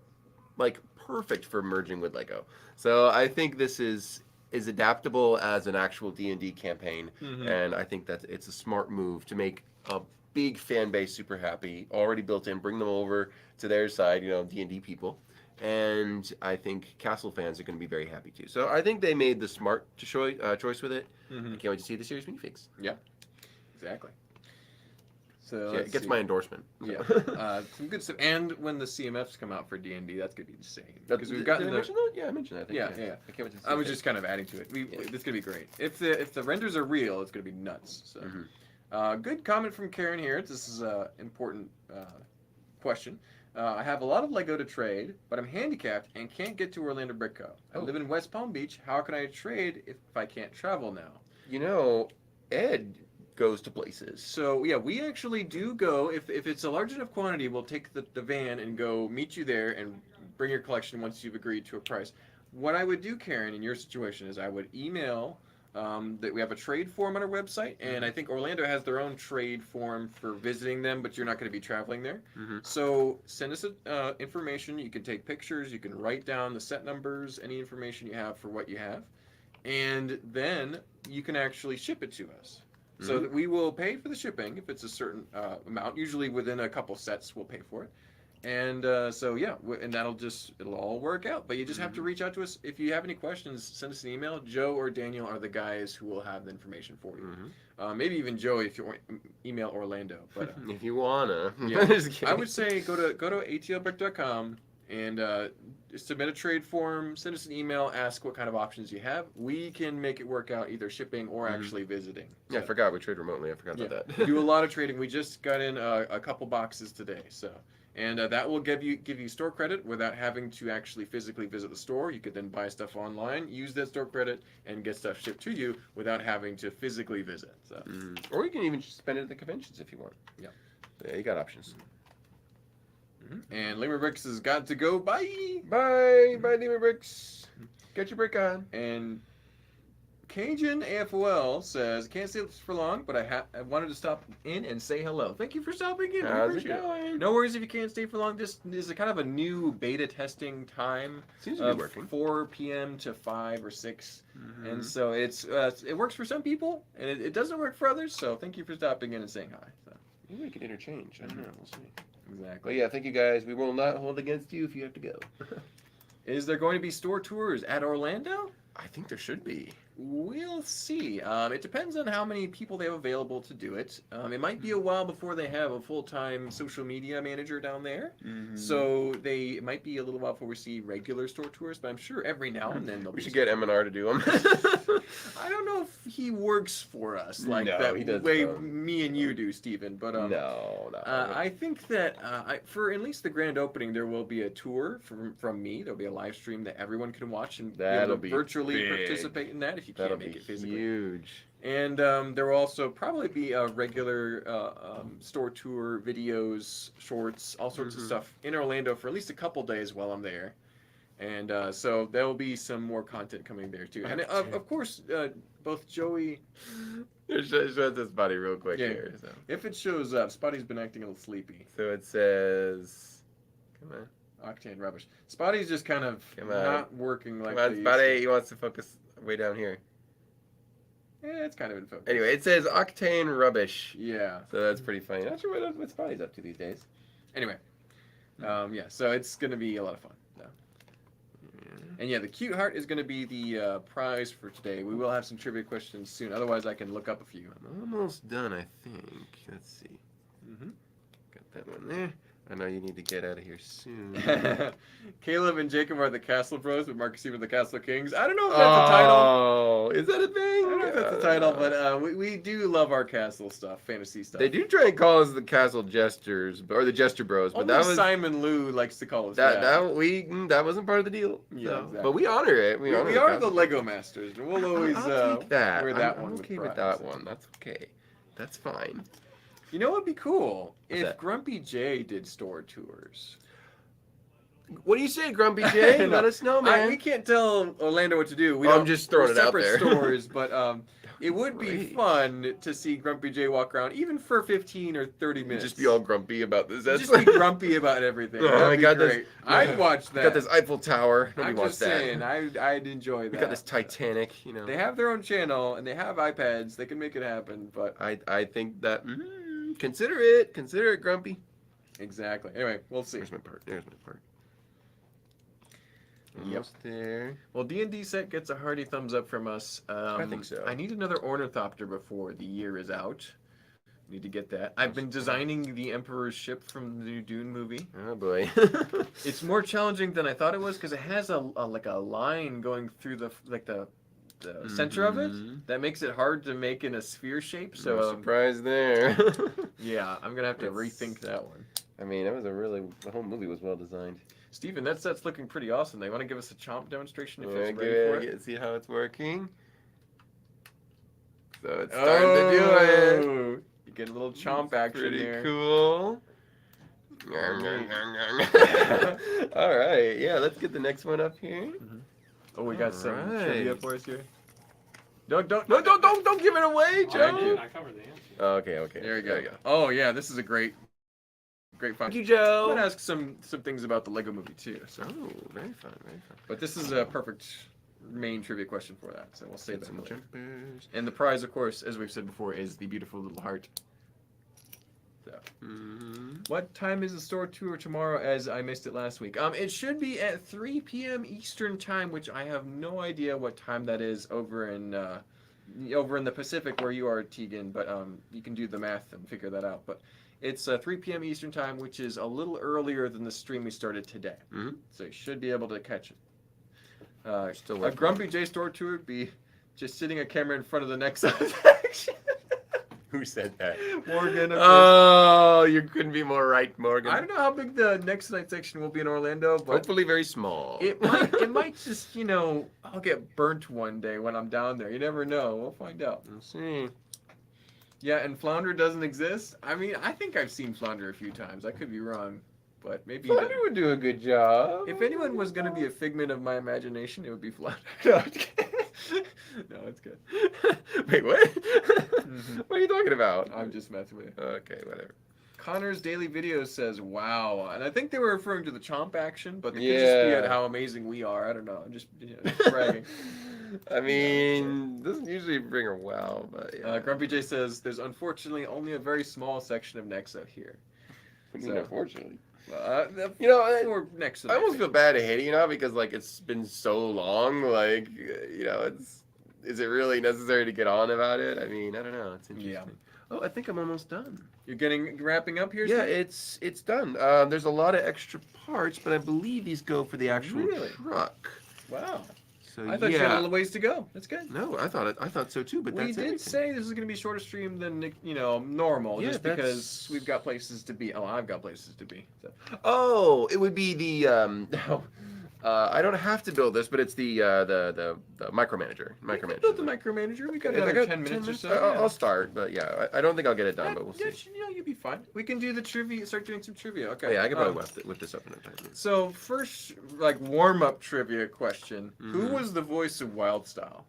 like perfect for merging with Lego. So I think this is adaptable as an actual D&D campaign, and I think that it's a smart move to make a big fan base super happy, already built in, bring them over to their side, you know, D&D people. And I think Castle fans are going to be very happy too. So I think they made the smart choice with it. I can't wait to see the series minifigs. Yeah, exactly. So Yeah, it gets my endorsement. Yeah, some good stuff. And when the CMFs come out for D&D, that's gonna be insane. Because we've Did gotten I mention that? Yeah, I mentioned that. I think. Yeah. I can't wait to see I was it. just kind of adding to it. It's gonna be great. If the renders are real, it's gonna be nuts. So, good comment from Karen here. This is an important question. I have a lot of Lego to trade, but I'm handicapped and can't get to Orlando Brick Co. I live in West Palm Beach. How can I trade if I can't travel now? You know, Ed goes to places. So yeah, we actually do go. If it's a large enough quantity, we'll take the van and go meet you there and bring your collection once you've agreed to a price. What I would do, Karen, in your situation is I would email that we have a trade form on our website, and I think Orlando has their own trade form for visiting them, but you're not going to be traveling there. So send us information. You can take pictures. You can write down the set numbers, any information you have for what you have, and then you can actually ship it to us. So that we will pay for the shipping if it's a certain amount. Usually within a couple sets, we'll pay for it. And so yeah, and it'll all work out. But you just have to reach out to us if you have any questions. Send us an email. Joe or Daniel are the guys who will have the information for you. Maybe even Joe if you want email Orlando. But if you wanna, yeah, I would say go to atlbrick.com and submit a trade form. Send us an email. Ask what kind of options you have. We can make it work out, either shipping or actually visiting. Yeah, I forgot we trade remotely. I forgot about that. We do a lot of trading. We just got in a couple boxes today, so. And that will give you store credit without having to actually physically visit the store. You could then buy stuff online, use that store credit, and get stuff shipped to you without having to physically visit. So. Or you can even just spend it at the conventions if you want. Yeah. Yeah, you got options. And Lemur Bricks has got to go. Bye! Bye! Bye, Lemur Bricks. Get your brick on. And Cajun AFOL says, can't stay for long, but I wanted to stop in and say hello. Thank you for stopping in. How's We it appreciate going? No worries if you can't stay for long. This is a kind of a new beta testing time. Seems to be working. 4 p.m. to 5 or 6. And so it works for some people, and it doesn't work for others. So thank you for stopping in and saying hi. So. Maybe we can interchange. I don't know. We'll see. Exactly. But yeah, thank you guys. We will not hold against you if you have to go. Is there going to be store tours at Orlando? I think there should be. We'll see. It depends on how many people they have available to do it. It might be a while before they have a full-time social media manager down there. So it might be a little while before we see regular store tours, but I'm sure every now and then they'll We be should get M&R to do them. I don't know if he works for us like No, that he doesn't, way though. me and you do, Stephen. But no. I think that for at least the grand opening, there will be a tour from me. There'll be a live stream that everyone can watch and That'll be be able to virtually big. participate in that if you That'll can't make be it physically. huge. And there will also probably be regular store tour videos, shorts, all sorts of stuff in Orlando for at least a couple days while I'm there. And so there will be some more content coming there too. And of course, both Joey. Show this body real quick here. So. If it shows up, Spotty's been acting a little sleepy. So it says, come on. Octane rubbish. Spotty's just kind of not working like that. Spotty, he wants to focus way down here. Yeah, it's kind of in focus. Anyway, it says octane rubbish. Yeah. So that's pretty funny. Not sure what Spotty's up to these days. Anyway, yeah. So it's gonna be a lot of fun. And yeah, the cute heart is going to be the prize for today. We will have some trivia questions soon. Otherwise, I can look up a few. I'm almost done, I think. Let's see. Got that one there. I know you need to get out of here soon. Caleb and Jacob are the Castle Bros, but Mark and Steven are the Castle Kings. I don't know if that's a title. Oh, is that a thing? I don't know if that's a title, but we do love our castle stuff, fantasy stuff. They do try and call us the Castle Jesters, or the Jester Bros, but Only that was Simon Lou likes to call us that. That wasn't part of the deal. Yeah, So. exactly. But we honor it. We are the Lego Masters, and we'll always I'll take that. wear that I'm one. okay with with pride. that one. That's okay. That's fine. You know what would be cool? What's if that? Grumpy J did store tours. What do you say, Grumpy J? No, Let us know, man. We can't tell Orlando what to do. I'm just throwing it out separate there. stores, but it would be Great. fun to see Grumpy J walk around, even for 15 or 30 minutes. Just be all grumpy about this. Just be grumpy about everything. Oh, That'd I be got this- great. I'd watch that. We got this Eiffel Tower. Nobody I'm wants just that. saying, I'd enjoy that. We got this Titanic. You know. They have their own channel and they have iPads. They can make it happen, but I think that consider it. Consider it, Grumpy. exactly. Anyway, we'll see. There's my part. There's my part. Yep. Almost there. Well, D&D set gets a hearty thumbs up from us. I think so. I need another ornithopter before the year is out. Need to get that. I've been designing the Emperor's ship from the new Dune movie. Oh boy. It's more challenging than I thought it was because it has a line going through the center of it that makes it hard to make in a sphere shape. So No surprise there. yeah, I'm gonna have to It's- rethink that one. I mean, the whole movie was well designed. Steven, that set's looking pretty awesome. They want to give us a chomp demonstration if Yeah, it's ready for it. see how it's working. So it's starting to do it. Oh, you get a little chomp action Pretty there. cool. All right, yeah, let's get the next one up here. Oh, we got some Alright. trivia for us here. Don't Don't give it away, Oh, Joe. I covered the answer. Okay. There we go. Oh yeah, this is a great fun. Thank you, I'm Joe. gonna ask some things about the Lego Movie too. So, Oh, very fun, very fun. but this is a perfect main trivia question for that. So we'll save that. Some for later. jumpers. And the prize, of course, as we've said before, is the beautiful little heart. So, what time is the store tour tomorrow? As I missed it last week. It should be at 3 p.m. Eastern time, which I have no idea what time that is over in the Pacific where you are, Tegan. But you can do the math and figure that out. But it's 3 p.m. Eastern time, which is a little earlier than the stream we started today. So you should be able to catch it. Still A working. Grumpy J store tour would be just sitting a camera in front of the next section. Who said that? Morgan. of course. Oh, you couldn't be more right, Morgan. I don't know how big the next night section will be in Orlando, but Hopefully very small. it might just, I'll get burnt one day when I'm down there. You never know. We'll find out. We'll see. Yeah, and Flounder doesn't exist. I mean, I think I've seen Flounder a few times. I could be wrong, but maybe. Flounder would do a good job. If anyone was going to be a figment of my imagination, it would be Flounder. No, it's good. Wait, what? What are you talking about? I'm just messing with you. Okay, whatever. Connor's Daily Videos says, wow. And I think they were referring to the chomp action, but they could just be Yeah. at how amazing we are. I don't know. I'm just bragging. I mean, doesn't usually bring her wow, but yeah. Grumpy J says, there's unfortunately only a very small section of Nexo here. I mean, unfortunately. You know, for Nexo. I almost feel bad hating, because like it's been so long, like is it really necessary to get on about it? I mean, I don't know. It's interesting. Yeah. Oh, I think I'm almost done. You're wrapping up here? Yeah, Steve? it's done. There's a lot of extra parts, but I believe these go for the actual Really? truck. Wow. So I thought you had a little ways to go. That's good. No, I thought so too, but We that's did everything. say this is going to be a shorter stream than normal, Yeah, just that's- because we've got places to be. Oh, I've got places to be. So. Oh, it would be the I don't have to build this, but it's the micromanager. We can build the micromanager. We got Yeah, I another got 10 minutes or so. I'll start, but yeah, I don't think I'll get it done, but we'll see. You'll be fine. We can do the trivia. Start doing some trivia. Okay. Oh, yeah, I can probably whip this up in a time. So first, like warm-up trivia question: Who Mhm. was the voice of Wild Style?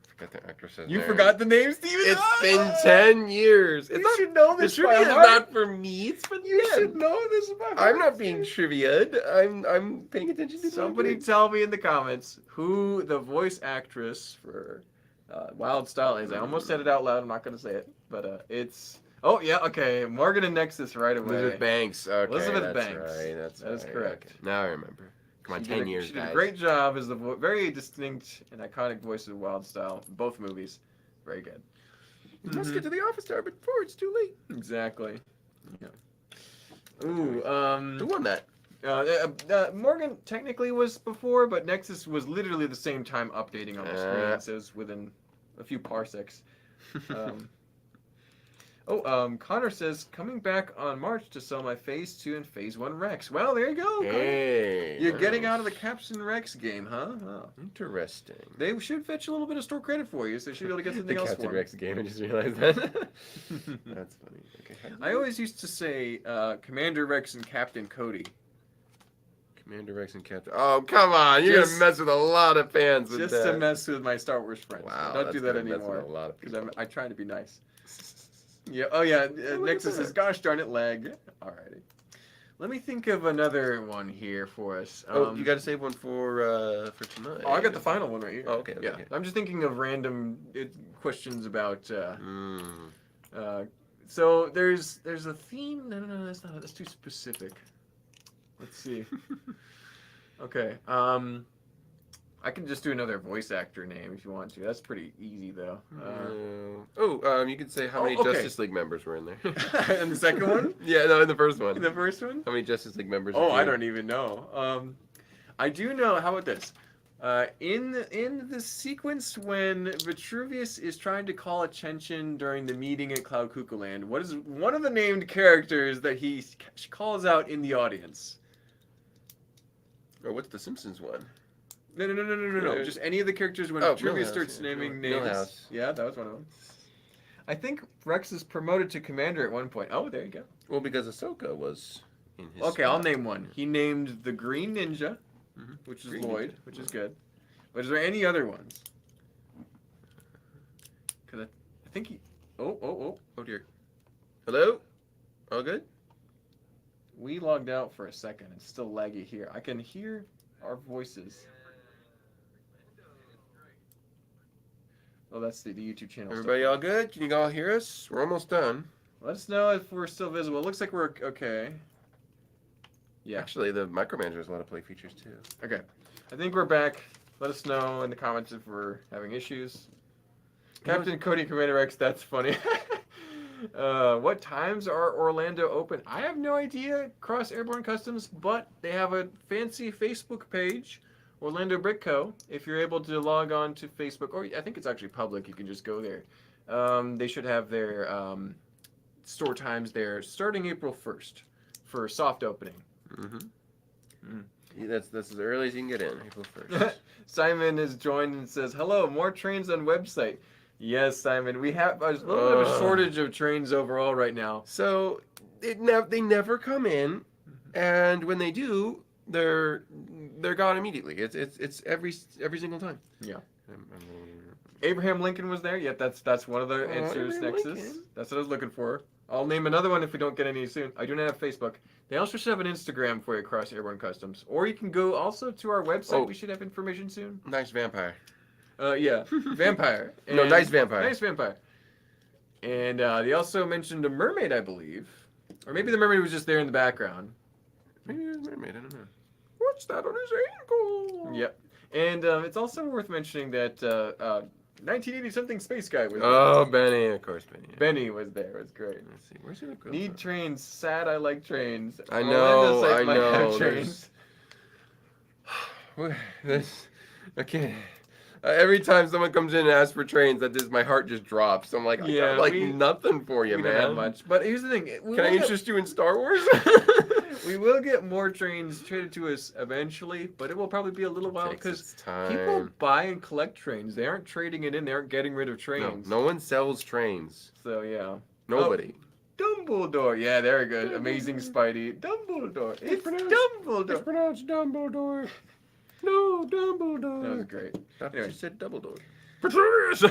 I forgot the actress's You name. forgot the name, Steven? It's been 10 years. It's You not, should know the this trivia by is heart. not for me. It's for You them. should know this by heart. I'm not being trivia'd. I'm paying attention to Somebody tell me in the comments who the voice actress for Wild Style is. I almost said it out loud. I'm not going to say it, but it's. Oh yeah, okay. Morgan and Nexus right away. Elizabeth Banks. Okay, Elizabeth that's Banks. Right. That is right. correct. Okay. Now I remember. Come on, She 10 did years, She did guys. a great job as the very distinct and iconic voice of Wild Style. Both movies, very good. We must get to the office tower before it's too late. Exactly. Yeah. Ooh. Who won that? Morgan technically was before, but Nexus was literally the same time updating on the screen, so it was within a few parsecs. Connor says, coming back on March to sell my Phase 2 and Phase 1 Rex. Well, there you go. Connor. Hey. You're getting out of the Captain Rex game, huh? Oh. Interesting. They should fetch a little bit of store credit for you, so they should be able to get something the else Captain for Rex game, I just realized that. That's funny. Okay. I always used to say Commander Rex and Captain Cody. Commander Rex and Captain. Oh, come on. You're going to mess with a lot of fans with Just that. to mess with my Star Wars friends. Wow. Don't do that gonna mess with anymore. a lot of Because people. I try to be nice. Yeah. Oh yeah. Nexus says, "Gosh darn it, leg." Alrighty. Let me think of another one here for us. You got to save one for tonight. Oh, I got the final one right here. Oh, okay. Yeah. Okay. I'm just thinking of random questions about. So there's a theme. No, that's not. That's too specific. Let's see. Okay. I can just do another voice actor name if you want to. That's pretty easy though. You could say how many okay. Justice League members were in there. And the second one? Yeah, no, in the first one. In the first one? How many Justice League members? Oh, I appeared? don't even know. I do know. How about this? In the sequence when Vitruvius is trying to call attention during the meeting at Cloud Cuckoo Land, what is one of the named characters that he calls out in the audience? Or what's the Simpsons one? No. Just any of the characters when Vitruvius starts naming names. Millhouse. Yeah, that was one of them. I think Rex is promoted to commander at one point. Oh, there you go. Well, because Ahsoka was in his. Okay, I'll name one. He named the Green Ninja, which is Green Lloyd, Ninja. which is good. But is there any other ones? Because I think he. Oh dear. Hello? All good? We logged out for a second. It's still laggy here. I can hear our voices. Oh, that's the YouTube channel. Everybody all good? Can you all hear us? We're almost done. Let us know if we're still visible. It looks like we're okay. Yeah. Actually, the Micromanager has a lot of play features too. Okay. I think we're back. Let us know in the comments if we're having issues. Captain Cody Commander X, that's funny. What times are Orlando open? I have no idea, Cross Airborne Customs, but they have a fancy Facebook page, Orlando Brick Co. If you're able to log on to Facebook, or I think it's actually public, you can just go there. They should have their store times there starting April 1st for soft opening. Yeah, that's as early as you can get in, April 1st. Simon is joined and says, "Hello, more trains on website." Yes, Simon, we have a little bit of a shortage of trains overall right now. So they never come in, and when they do, they're gone immediately. It's every single time. Yeah. Abraham Lincoln was there. Yep, that's one of the Oh, answers. Abraham Nexus. Lincoln. That's what I was looking for. I'll name another one if we don't get any soon. I do not have Facebook. They also should have an Instagram for you, Cross Airborne Customs, or you can go also to our website. Oh. We should have information soon. Nice vampire. Yeah, vampire. No, nice vampire. Nice vampire. And they also mentioned a mermaid, I believe, or maybe the mermaid was just there in the background. Maybe it was a mermaid. I don't know. What's that on his ankle? Yep. And it's also worth mentioning that 1980-something space guy was there. Oh, Benny, of course, Benny. Benny was there. It was great. Let's see, where's your girl? Need trains. Sad. I like trains. I know. Orlando site might have I know. trains. This. I can't. Every time someone comes in and asks for trains, my heart just drops. I'm like, I Yeah, got like we- nothing for you, We man. don't have much. But here's the thing. Can I interest you in Star Wars? We will get more trains traded to us eventually, but it will probably be a little while Takes because its time. people buy and collect trains. They aren't trading it in. They aren't getting rid of trains. No one sells trains. So yeah. Nobody. Dumbledore. Yeah, there we go. Amazing Spidey. Dumbledore. It's Dumbledore. It's pronounced Dumbledore. No, Dumbledore. That was great. That's Anyway. what you said, Dumbledore. Pretorius!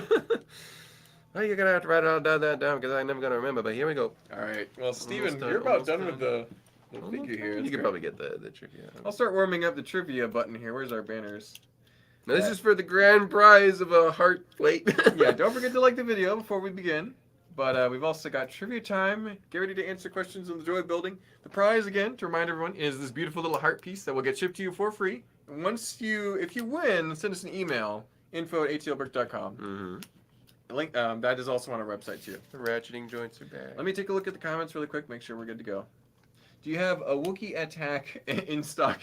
Well, you're gonna have to write all that down because I'm never gonna remember. But here we go. All right. Well, Steven, done, you're about almost done with the Almost figure here. done. That's You can great. probably get the trivia. I'll start warming up the trivia button here. Where's our banners? Now, this is for the grand prize of a heart plate. Yeah, don't forget to like the video before we begin. But we've also got trivia time. Get ready to answer questions on the Joy Building. The prize, again, to remind everyone, is this beautiful little heart piece that will get shipped to you for free. If you win, send us an email, info@atlbrick.com. Mm-hmm. The link, that is also on our website too. The ratcheting joints are back. Let me take a look at the comments really quick, make sure we're good to go. Do you have a Wookiee attack in stock?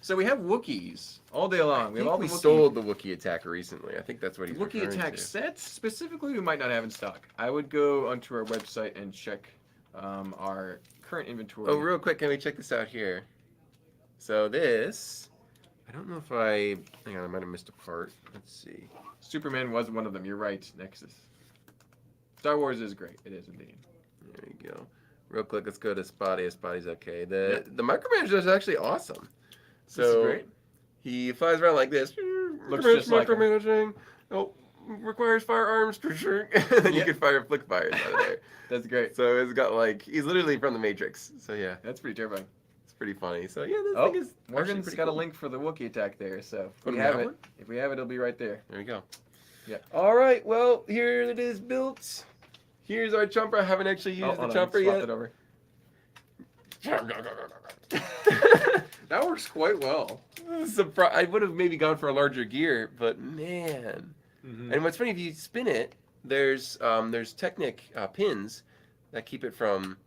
So we have Wookiees all day long. I We have all think the we Wookiee- sold the Wookiee attack recently. I think that's what he's Wookiee referring attack to. sets specifically we might not have in stock. I would go onto our website and check our current inventory. Oh, real quick, can we check this out here? So this, I don't know if hang on, I might have missed a part. Let's see. Superman was one of them. You're right, Nexus. Star Wars is great. It is indeed. There you go. Real quick, let's go to Spotty. Spotty's okay. The micromanager is actually awesome. So This is great. he flies around like this. Looks just like him. micromanaging. Oh, requires firearms for sure. And then you Yeah. can fire flick fires out of there. That's great. So it's got like he's literally from the Matrix. So yeah, That's pretty terrifying. it's pretty funny. So yeah, this Oh, thing is actually Morgan's pretty got a cool. link for the Wookiee attack there. So Oh, if we do we have have it, one? if we have it, it'll be right there. There we go. Yeah. All right. Well, here it is built. Here's our chomper. I haven't actually used the hold on, chomper swap yet. it over. That works quite well. I would have maybe gone for a larger gear, but man. Mm-hmm. And what's funny, if you spin it, there's Technic pins that keep it from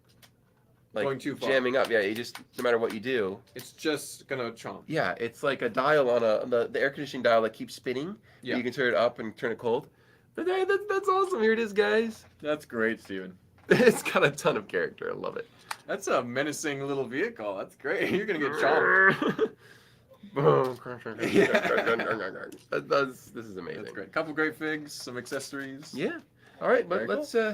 like Going too far. jamming up. Yeah, you just no matter what you do. It's just gonna chomp. Yeah, it's like a dial on the air conditioning dial that keeps spinning. Yeah. You can turn it up and turn it cold. But hey, that's awesome. Here it is, guys. That's great, Steven. It's got a ton of character. I love it. That's a menacing little vehicle. That's great. You're gonna get chomped. Boom. Yeah. This is amazing. That's great. Couple great figs, some accessories. Yeah. All right, but Very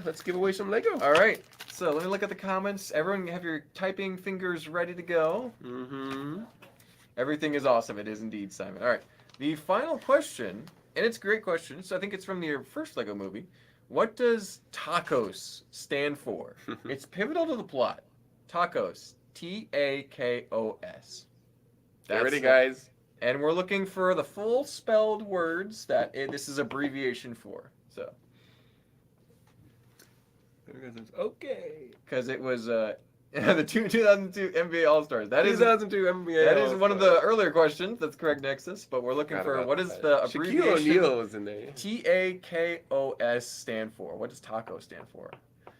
let's give away some Lego. All right. So let me look at the comments. Everyone have your typing fingers ready to go. Mm-hmm. Everything is awesome. It is indeed, Simon. All right. The final question, and it's a great question. So I think it's from your first Lego movie. What does TAKOS stand for? It's pivotal to the plot. TAKOS. TAKOS. Get ready, guys. And we're looking for the full spelled words that this is abbreviation for. So, Okay. because it was the 2002 NBA All-Stars. That is 2002 NBA. that is one of the earlier questions. That's correct, Nexus. But we're looking for what is the Shaquille abbreviation O'Neal was in there. TAKOS stand for? What does taco stand for?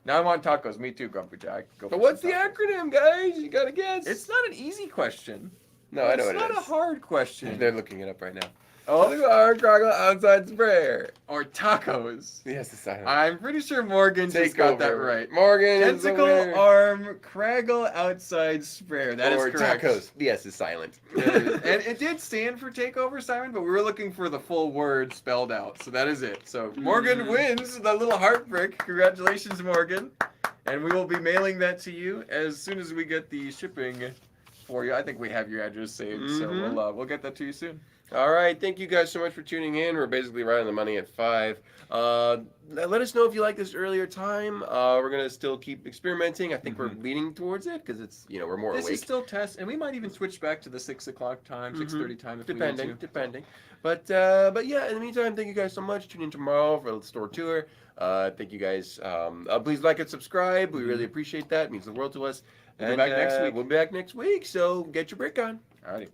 Now I want tacos. Me too, Grumpy Jack. Go But for what's some the tacos. acronym, guys? You gotta guess. It's not an easy question. no, I know it's what not it a is. hard question. They're looking it up right now. Oh, Our crocodile outside sprayer. or tacos. Yes, it's silent. I'm pretty sure Morgan just got that over. right. Morgan is Tentacle aware. arm Craggle outside sprayer. That is or correct. tacos. The S is silent. And it did stand for takeover, Simon, but we were looking for the full word spelled out. So that is it. So Morgan wins the little heart brick. Congratulations, Morgan. And we will be mailing that to you as soon as we get the shipping for you. I think we have your address saved, so Mhm. we'll get that to you soon. All right, thank you guys so much for tuning in. We're basically right on the money at 5. Let us know if you like this earlier time. We're gonna still keep experimenting. I think we're leaning towards it because it's we're more This awake. is still test, and we might even switch back to the 6 o'clock time, 6:30 time if we Depending. need to. But yeah, in the meantime, thank you guys so much. Tune in tomorrow for the store tour. Thank you guys. Please like and subscribe. We really appreciate that. It means the world to us. We'll be back next week. We'll be back next week. So get your brick on. Alrighty.